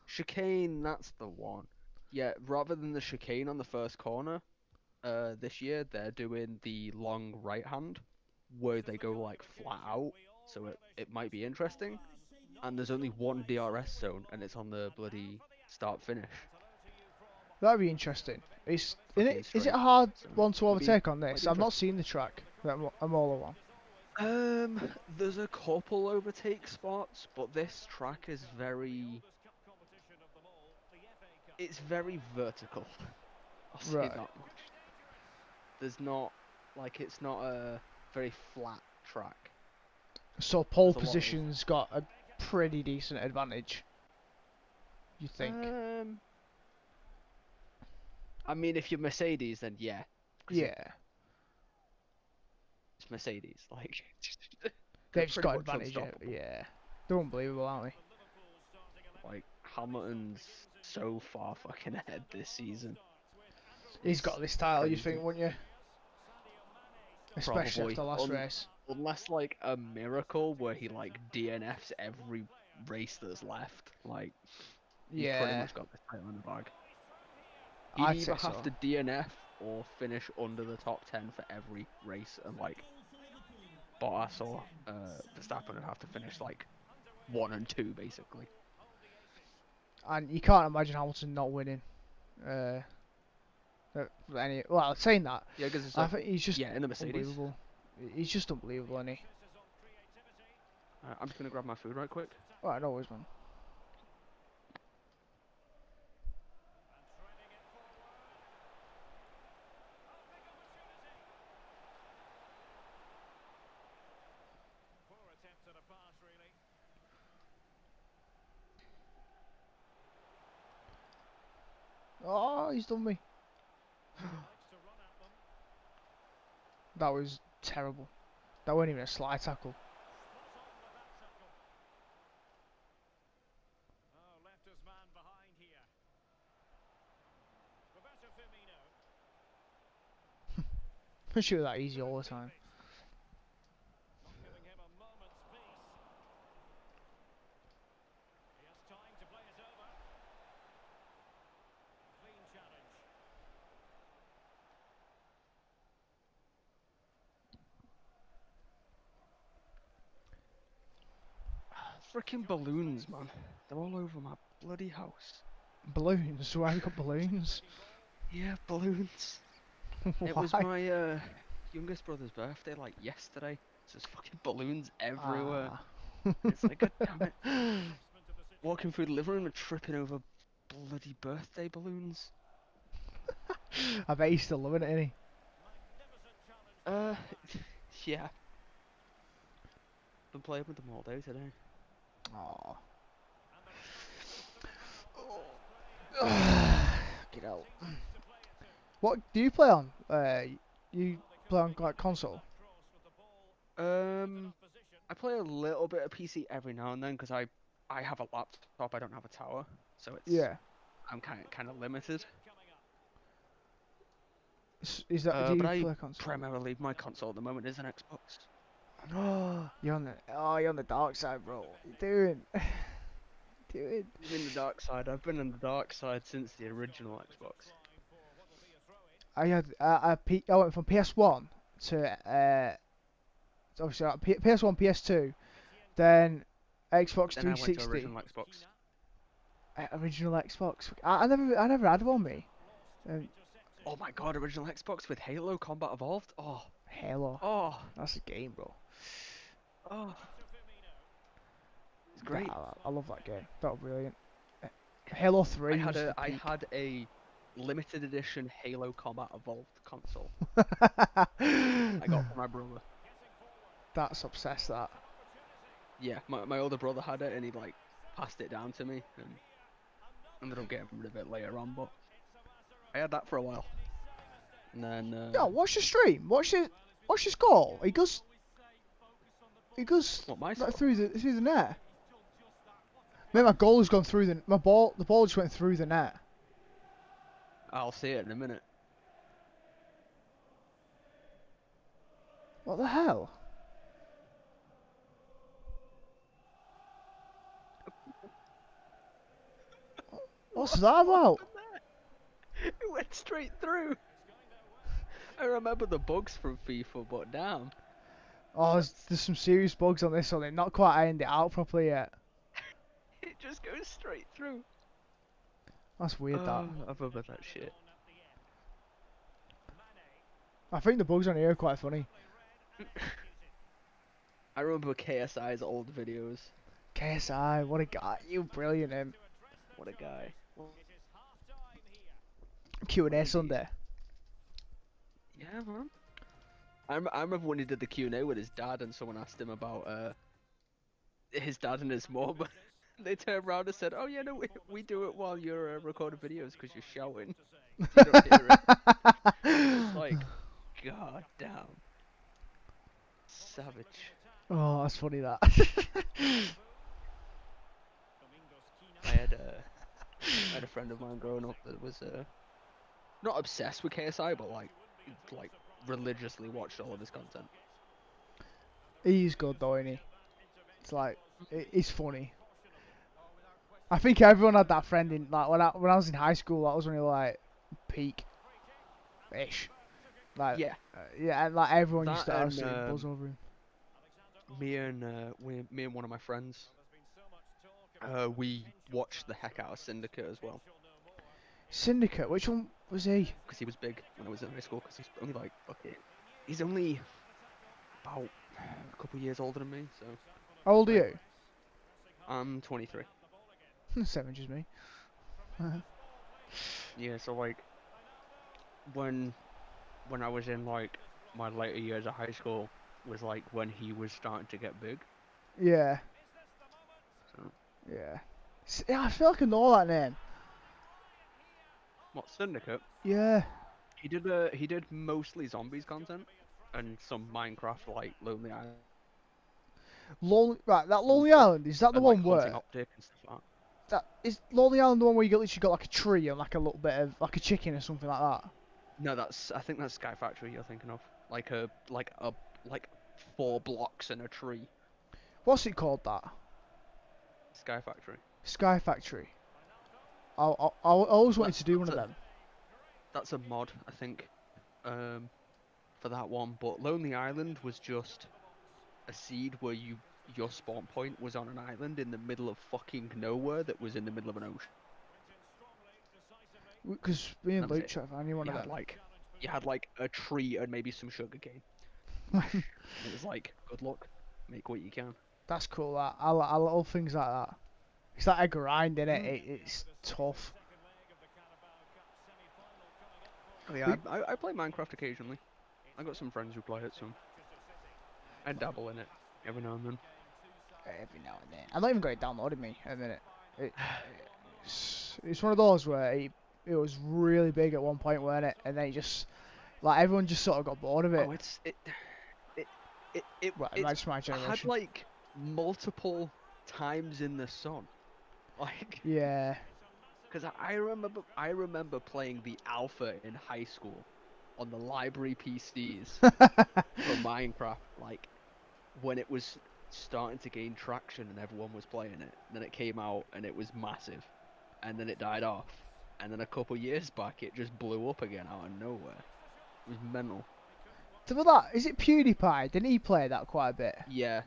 Chicane, that's the one. Yeah, rather than the chicane on the first corner, this year they're doing the long right hand, where they go like flat out, so it might be interesting. And there's only one DRS zone, and it's on the bloody start finish. That'd be interesting. Fucking Is it straight. a hard So one to might be overtake on this? interesting. I've not seen the track, that Amola one. There's a couple overtake spots, but this track is it's very vertical. I'll say Right. that much. There's not, like, it's not a very flat track. So pole There's a lot of- position's got a pretty decent advantage. You think? I mean, if you're Mercedes, then yeah. 'Cause Yeah. It's Mercedes, like. They've just pretty got much advantage. unstoppable. Yeah. They're unbelievable, aren't Like, Hamilton's so far fucking ahead this season. they? He's got this title, you crazy. think, wouldn't you? Especially Probably. after the last race. Unless, like, a miracle where he, like, DNFs every race that's left. Like, he's pretty Yeah. much got the title in the bag. I'd He'd say either have so. to DNF or finish under the top 10 for every race, and, like, Bottas or Verstappen would have to finish, like, 1 and 2, basically. And you can't imagine Hamilton not winning. Well, saying that, Yeah, because it's I like, think he's just yeah, in the Mercedes. unbelievable. He's just unbelievable, isn't he? I'm just going to grab my food right quick. Right, no worries, man. Oh, he's done me. That was terrible. That wasn't even a slide tackle. I shoot that easy all the time. Freaking balloons, man. They're all over my bloody house. Balloons? Why have you got balloons? Yeah, balloons. It was Why? my youngest brother's birthday, like yesterday. So there's fucking balloons everywhere. Ah. It's like, god damn it. Walking through the living room and tripping over bloody birthday balloons. I bet he's still loving it, isn't he? Uh, yeah. Been playing with them all day today. Oh. Get out. What do you play on? You play on like console? I play a little bit of PC every now and then because I have a laptop. I don't have a tower, so Yeah. I'm kind of limited. Is that do But you I play console? primarily my console at the moment is an Xbox. You're on the dark side, bro. What you doing? doing? I'm in the dark side. I've been in the dark side since the original Xbox. I went from PS1 to obviously PS1, PS2, then Xbox Then I went to 360. original Xbox. Original Xbox. I never had one, me. Oh my god, original Xbox with Halo Combat Evolved. Oh, Halo. oh, That's a game, bro. oh. It's great. I love that game. That was brilliant. Halo 3 I was the I peak. had a limited edition Halo Combat Evolved console. I got from my brother. That's obsessed, that. Yeah, my older brother had it and he like passed it down to me and ended up getting rid of it later on, but I had that for a while. And then Yo, watch the stream. Watch his goal. He goes what, my like, score? through the net. Mate, my goal has gone through the ball just went through the net. I'll see it in a minute. What the hell? What's What that about? happened there? It went straight through. I remember the bugs from FIFA, but damn. Oh, there's some serious bugs on this one. They've not quite ironed it out properly yet. It just goes straight through. That's weird, that. I remember that shit. I think the bugs on here are quite funny. I remember KSI's old videos. KSI, what a guy. You brilliant, him. What a guy. Q&A Sunday. Yeah, man. I remember when he did the Q&A with his dad and someone asked him about his dad and his mum. They turned around and said, "Oh yeah, no, we do it while you're recording videos because you're shouting. You don't hear it." It's like, god damn. Savage. Oh, that's funny, that. I had a friend of mine growing up that was not obsessed with KSI, but like religiously watched all of his content. He's good though, isn't he? It's like, he's funny. I think everyone had that friend in, like, when I was in high school, that was when he like, peak-ish. Like, Yeah. Yeah, and like everyone used to That absolutely buzz over him. me and one of my friends, we watched the heck out of Syndicate as well. Syndicate, which one was he? Because he was big when I was in high school. Because he's only like, okay, he's only about a couple of years older than me. So How old are you? I'm 23. 7 as me. Yeah, so like when I was in like my later years of high school was like when he was starting to get big. Yeah. So Yeah. Yeah, I feel like I know that name. what, Syndicate? Yeah. He did mostly zombies content and some Minecraft like Lonely Island. That Lonely Island, is that the And one like Hunting where Optic and stuff like that. that is Lonely Island the one where you literally got like a tree and like a little bit of like a chicken or something like that? No, I think that's Sky Factory you're thinking of. Like 4 blocks and a tree. What's it called, that? Sky Factory. Sky Factory. I always wanted to do one of them. That's a mod, I think, for that one. But Lonely Island was just a seed where you your spawn point was on an island in the middle of fucking nowhere that was in the middle of an ocean. Because me That and was Luke it. tried finding one You of had them. like a tree and maybe some sugarcane. And it was like, good luck, make what you can. That's cool. That I little things like that. It's like a grind, innit? It's tough. Oh yeah, I play Minecraft occasionally. I got some friends who play it, so I dabble in it every now and then. Every now and then. I'm not even got it downloaded me at the minute. It's one of those where it was really big at one point, weren't it? And then it just like everyone just sort of got bored of it. Oh, Well, it's that's my had generation. like multiple times in the sun, like Yeah. because I remember playing the alpha in high school on the library PCs for Minecraft, like when it was starting to gain traction and everyone was playing it. Then it came out and it was massive, and then it died off, and then a couple years back it just blew up again out of nowhere. It was mental. Is it PewDiePie? Didn't he play that quite a bit? Yeah.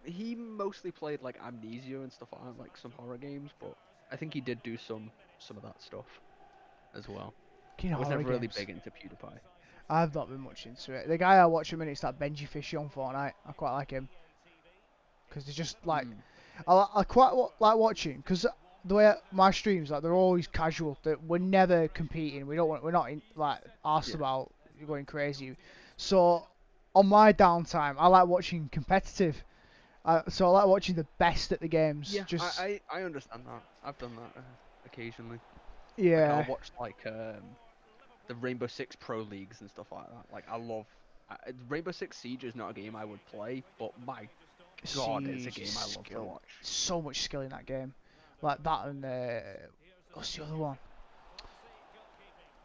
He mostly played like Amnesia and stuff like that, like some horror games, but I think he did do some of that stuff as well. Keen I was horror never really games. big into PewDiePie. I've not been much into it. The guy I watch at the minute is that Benji Fishy on Fortnite. I quite like him because they're just like I quite like watching because the way my streams like they're always casual. That we're never competing. We're not like asked about going crazy. So on my downtime, I like watching competitive. So I like watching the best at the games. Yeah, Just I understand that. I've done that occasionally. Like I'll yeah. watch like the Rainbow Six Pro Leagues and stuff like that. Like I love Rainbow Six Siege is not a game I would play, but my God, it's a Siege game I love to skill. watch. So much skill in that game. Like that and what's the other one?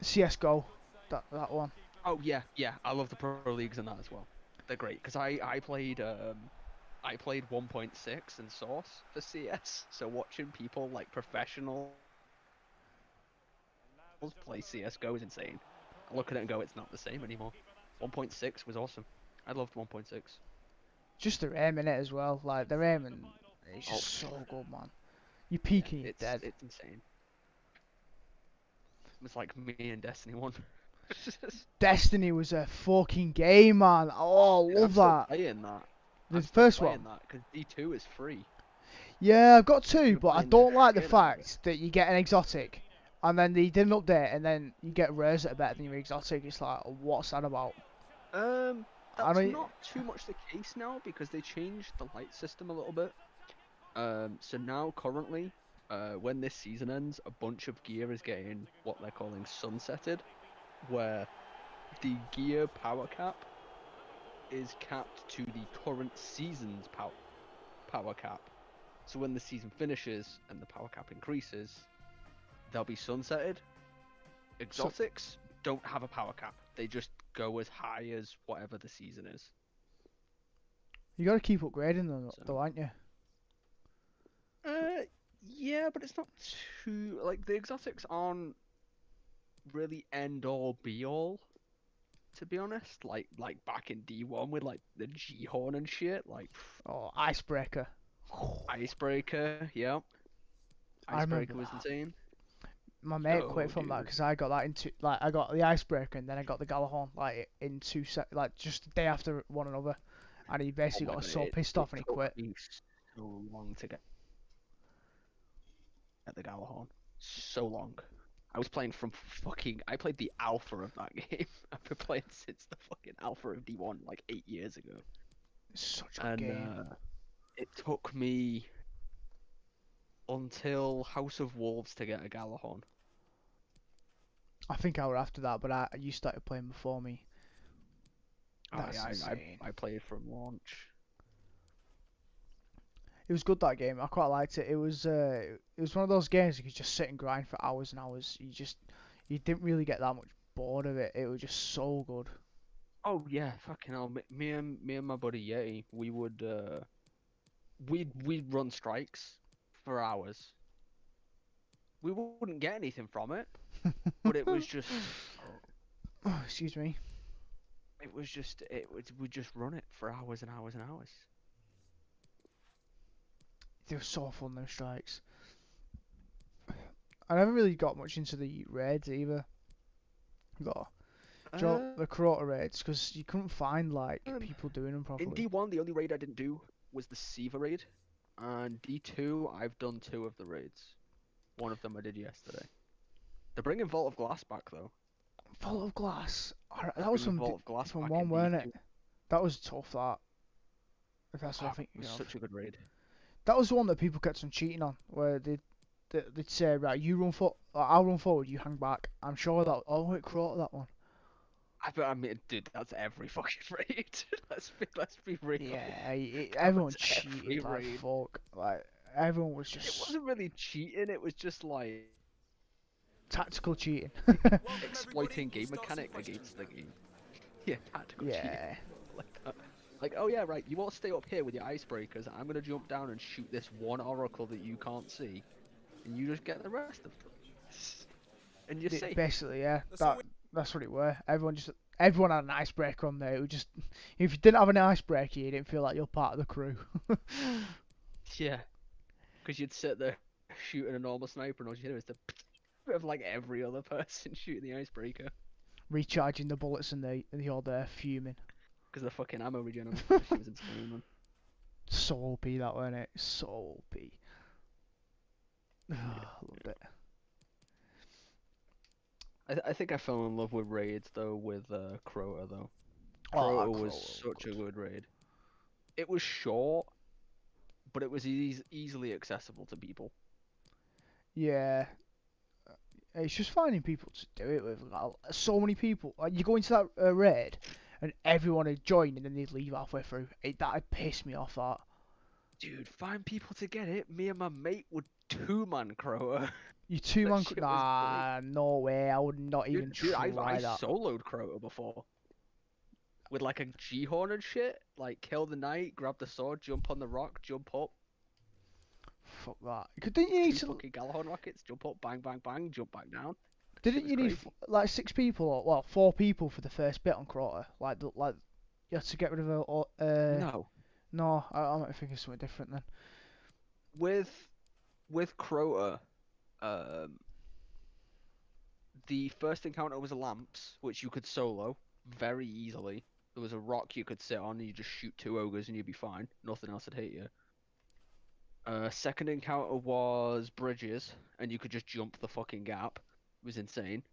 CS:GO. That one. Oh yeah, I love the Pro Leagues and that as well. They're great because I played 1.6 and Source for CS, so watching people like professionals play CS:GO is insane. I look at it and go, it's not the same anymore. 1.6 was awesome. I loved 1.6. Just the aim in it as well. Like the aim and it's just so good, man. You peek and you're dead. It's insane. It's like me and Destiny 1. Destiny was a fucking game, man. Oh, I love I'm still that. playing that. The I'm still first playing one. that because D2 is free. Yeah, I've got two, You're but I playing the don't like the shit out of it. fact that you get an exotic, and then they did an update, and then you get rares that are better than your exotic. It's like, what's that about? That's not too much the case now because they changed the light system a little bit. So now currently, when this season ends, a bunch of gear is getting what they're calling sunsetted, where the gear power cap is capped to the current season's power cap. So when the season finishes and the power cap increases, they'll be sunsetted. Exotics don't have a power cap. They just go as high as whatever the season is. You got to keep upgrading them, though, aren't you? Yeah, but it's not too like the exotics aren't really end all be all, to be honest. Like back in D1 with like the G horn and shit, like Oh, Icebreaker. Icebreaker, yeah. I remember Icebreaker was that. insane. My mate Oh, quit from that dude. because I got that into I got the Icebreaker and then I got the Galahorn like in like just the day after one another, and he basically got so pissed off and he quit. It took me so long to get the Galahorn. So long. I was playing I played the alpha of that game. I've been playing since the fucking alpha of D1 like 8 years ago. Such a good game. It took me until House of Wolves to get a Galahorn. I think I were after that, but you started playing before me. That's insane. I played from launch. It was good, that game. I quite liked it. It was one of those games you could just sit and grind for hours and hours. You didn't really get that much bored of it. It was just so good. Oh yeah, fucking hell. Me and my buddy Yeti, we would we'd run strikes for hours. We wouldn't get anything from it, but it was just Oh, excuse me. we'd just run it for hours and hours and hours. They were so fun, those strikes. I never really got much into the raids either. Though. Do you know Uh, the Crota raids? Because you couldn't find like um, people doing them in properly. D1, the only raid I didn't do was the Siva raid, and D2, I've done 2 of the raids. One of them I did yesterday. They're bringing Vault of Glass back though. Vault of Glass. Alright, They're that was bringing Vault of Glass from back one, in weren't D2. it? That was tough. That. If that's what I Oh, think. it was such a good raid. That was the one that people kept on cheating on, where they'd say, right, you run for, I'll run forward, you hang back. I'm sure that. Oh, it Crota that one. I mean, dude, that's every fucking raid. let's be real. Yeah, That everyone was every cheated like raid. fuck. Like everyone was It just wasn't really cheating. It was just like tactical cheating. exploiting game mechanic against the game. Yeah, tactical cheating. Yeah. Like that. Like, oh yeah, right. You want to stay up here with your icebreakers. I'm gonna jump down and shoot this one oracle that you can't see, and you just get the rest of them. And you're safe. Basically, yeah. all That's what it were. Everyone had an icebreaker on there. It was just if you didn't have an icebreaker, you didn't feel like you're part of the crew. Yeah, because you'd sit there shooting a normal sniper, and all you hear is the of like every other person shooting the icebreaker. Recharging the bullets and you're there fuming. Because the fucking ammo regen on the she was insane, man. So OP that, weren't it? So OP. Loved it. I think I fell in love with raids though with Crota though. Oh, Crota Crota was was such good. a good raid. It was short, but it was easily accessible to people. Yeah. It's just finding people to do it with. Like, so many people. Like, you go into that raid, and everyone would join, and then they'd leave halfway through. That'd piss me off. That. Dude, find people to get it. Me and my mate would 2-man Crota. You two That man. shit was Nah, no way. I would not even Dude, try I that. soloed Crota before. With like a G-horn and shit. Like, kill the knight, grab the sword, jump on the rock, jump up. Fuck that. Didn't you need 2 to? fucking Galahorn rockets, jump up, bang, bang, bang, jump back down. Didn't was you need crazy. like 6 people or 4 people for the first bit on Crota? Like you had to get rid of a. No. No, I might think of something different then. With Crota, the first encounter was lamps, which you could solo very easily. There was a rock you could sit on, and you just shoot 2 ogres and you'd be fine. Nothing else would hit you. Second encounter was bridges, and you could just jump the fucking gap. It was insane.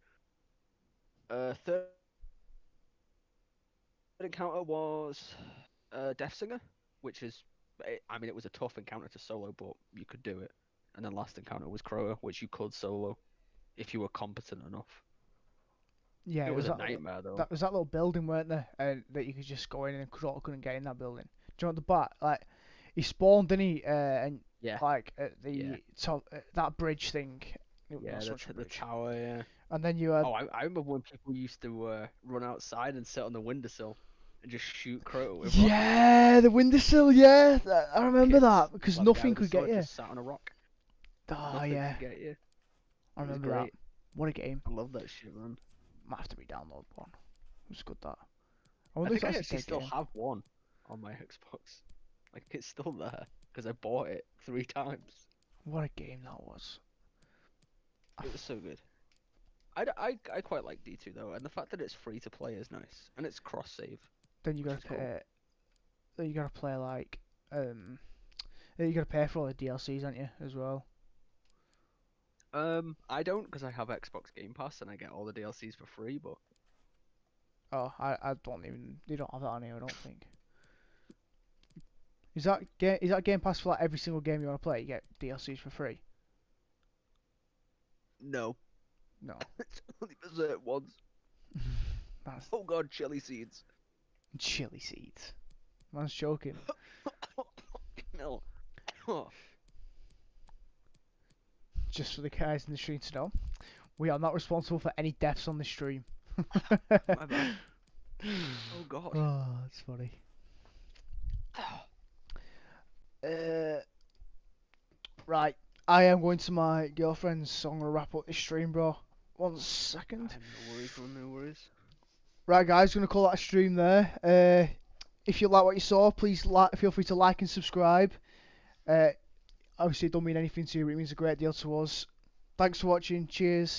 Third encounter was Death Singer, which is, I mean, it was a tough encounter to solo, but you could do it. And then last encounter was Crota, which you could solo if you were competent enough. Yeah, It was a that, nightmare though. That was that little building, weren't there? That you could just go in and Crota couldn't get in that building. Do you know at the back? Like he spawned, didn't he? And Yeah. like at the Yeah. top, that bridge thing. It Yeah, was that's such a the bridge. tower, yeah. And then you had. Oh, I remember when people used to run outside and sit on the windowsill and just shoot Crota with rockets. Yeah, the windowsill. Yeah, I remember that because While the guy nothing with the could get sword you. just sat on a rock. Oh Nothing yeah, could get you. I It was remember that. great. What a game! I love that shit, man. Might have to re-download one. It was good that. I wonder if think I that's a actually dead still game. have one on my Xbox. Like, it's still there because I bought it 3 times. What a game that was. It was so good. I quite like D2 though, and the fact that it's free to play is nice, and it's cross save. Then you which gotta is cool. pay. Then you gotta play like you gotta pay for all the DLCs, aren't you, as well? I don't because I have Xbox Game Pass and I get all the DLCs for free, but Oh, I don't even. They don't have that on here, I don't think. Is that Game Pass for like every single game you want to play? You get DLCs for free? no. No. It's only Berserk ones. That's Oh god, chili seeds. chili seeds. Man's joking. No. Oh, Just for the guys in the stream to know, we are not responsible for any deaths on the stream. my bad. Oh god. Oh, that's funny. Right, I am going to my girlfriend's, so I'm gonna wrap up this stream, bro. 1 second. No worries, man, no worries. Right, guys, gonna call that a stream there. If you like what you saw, please feel free to like and subscribe. Obviously, it don't mean anything to you, but it means a great deal to us. Thanks for watching. Cheers.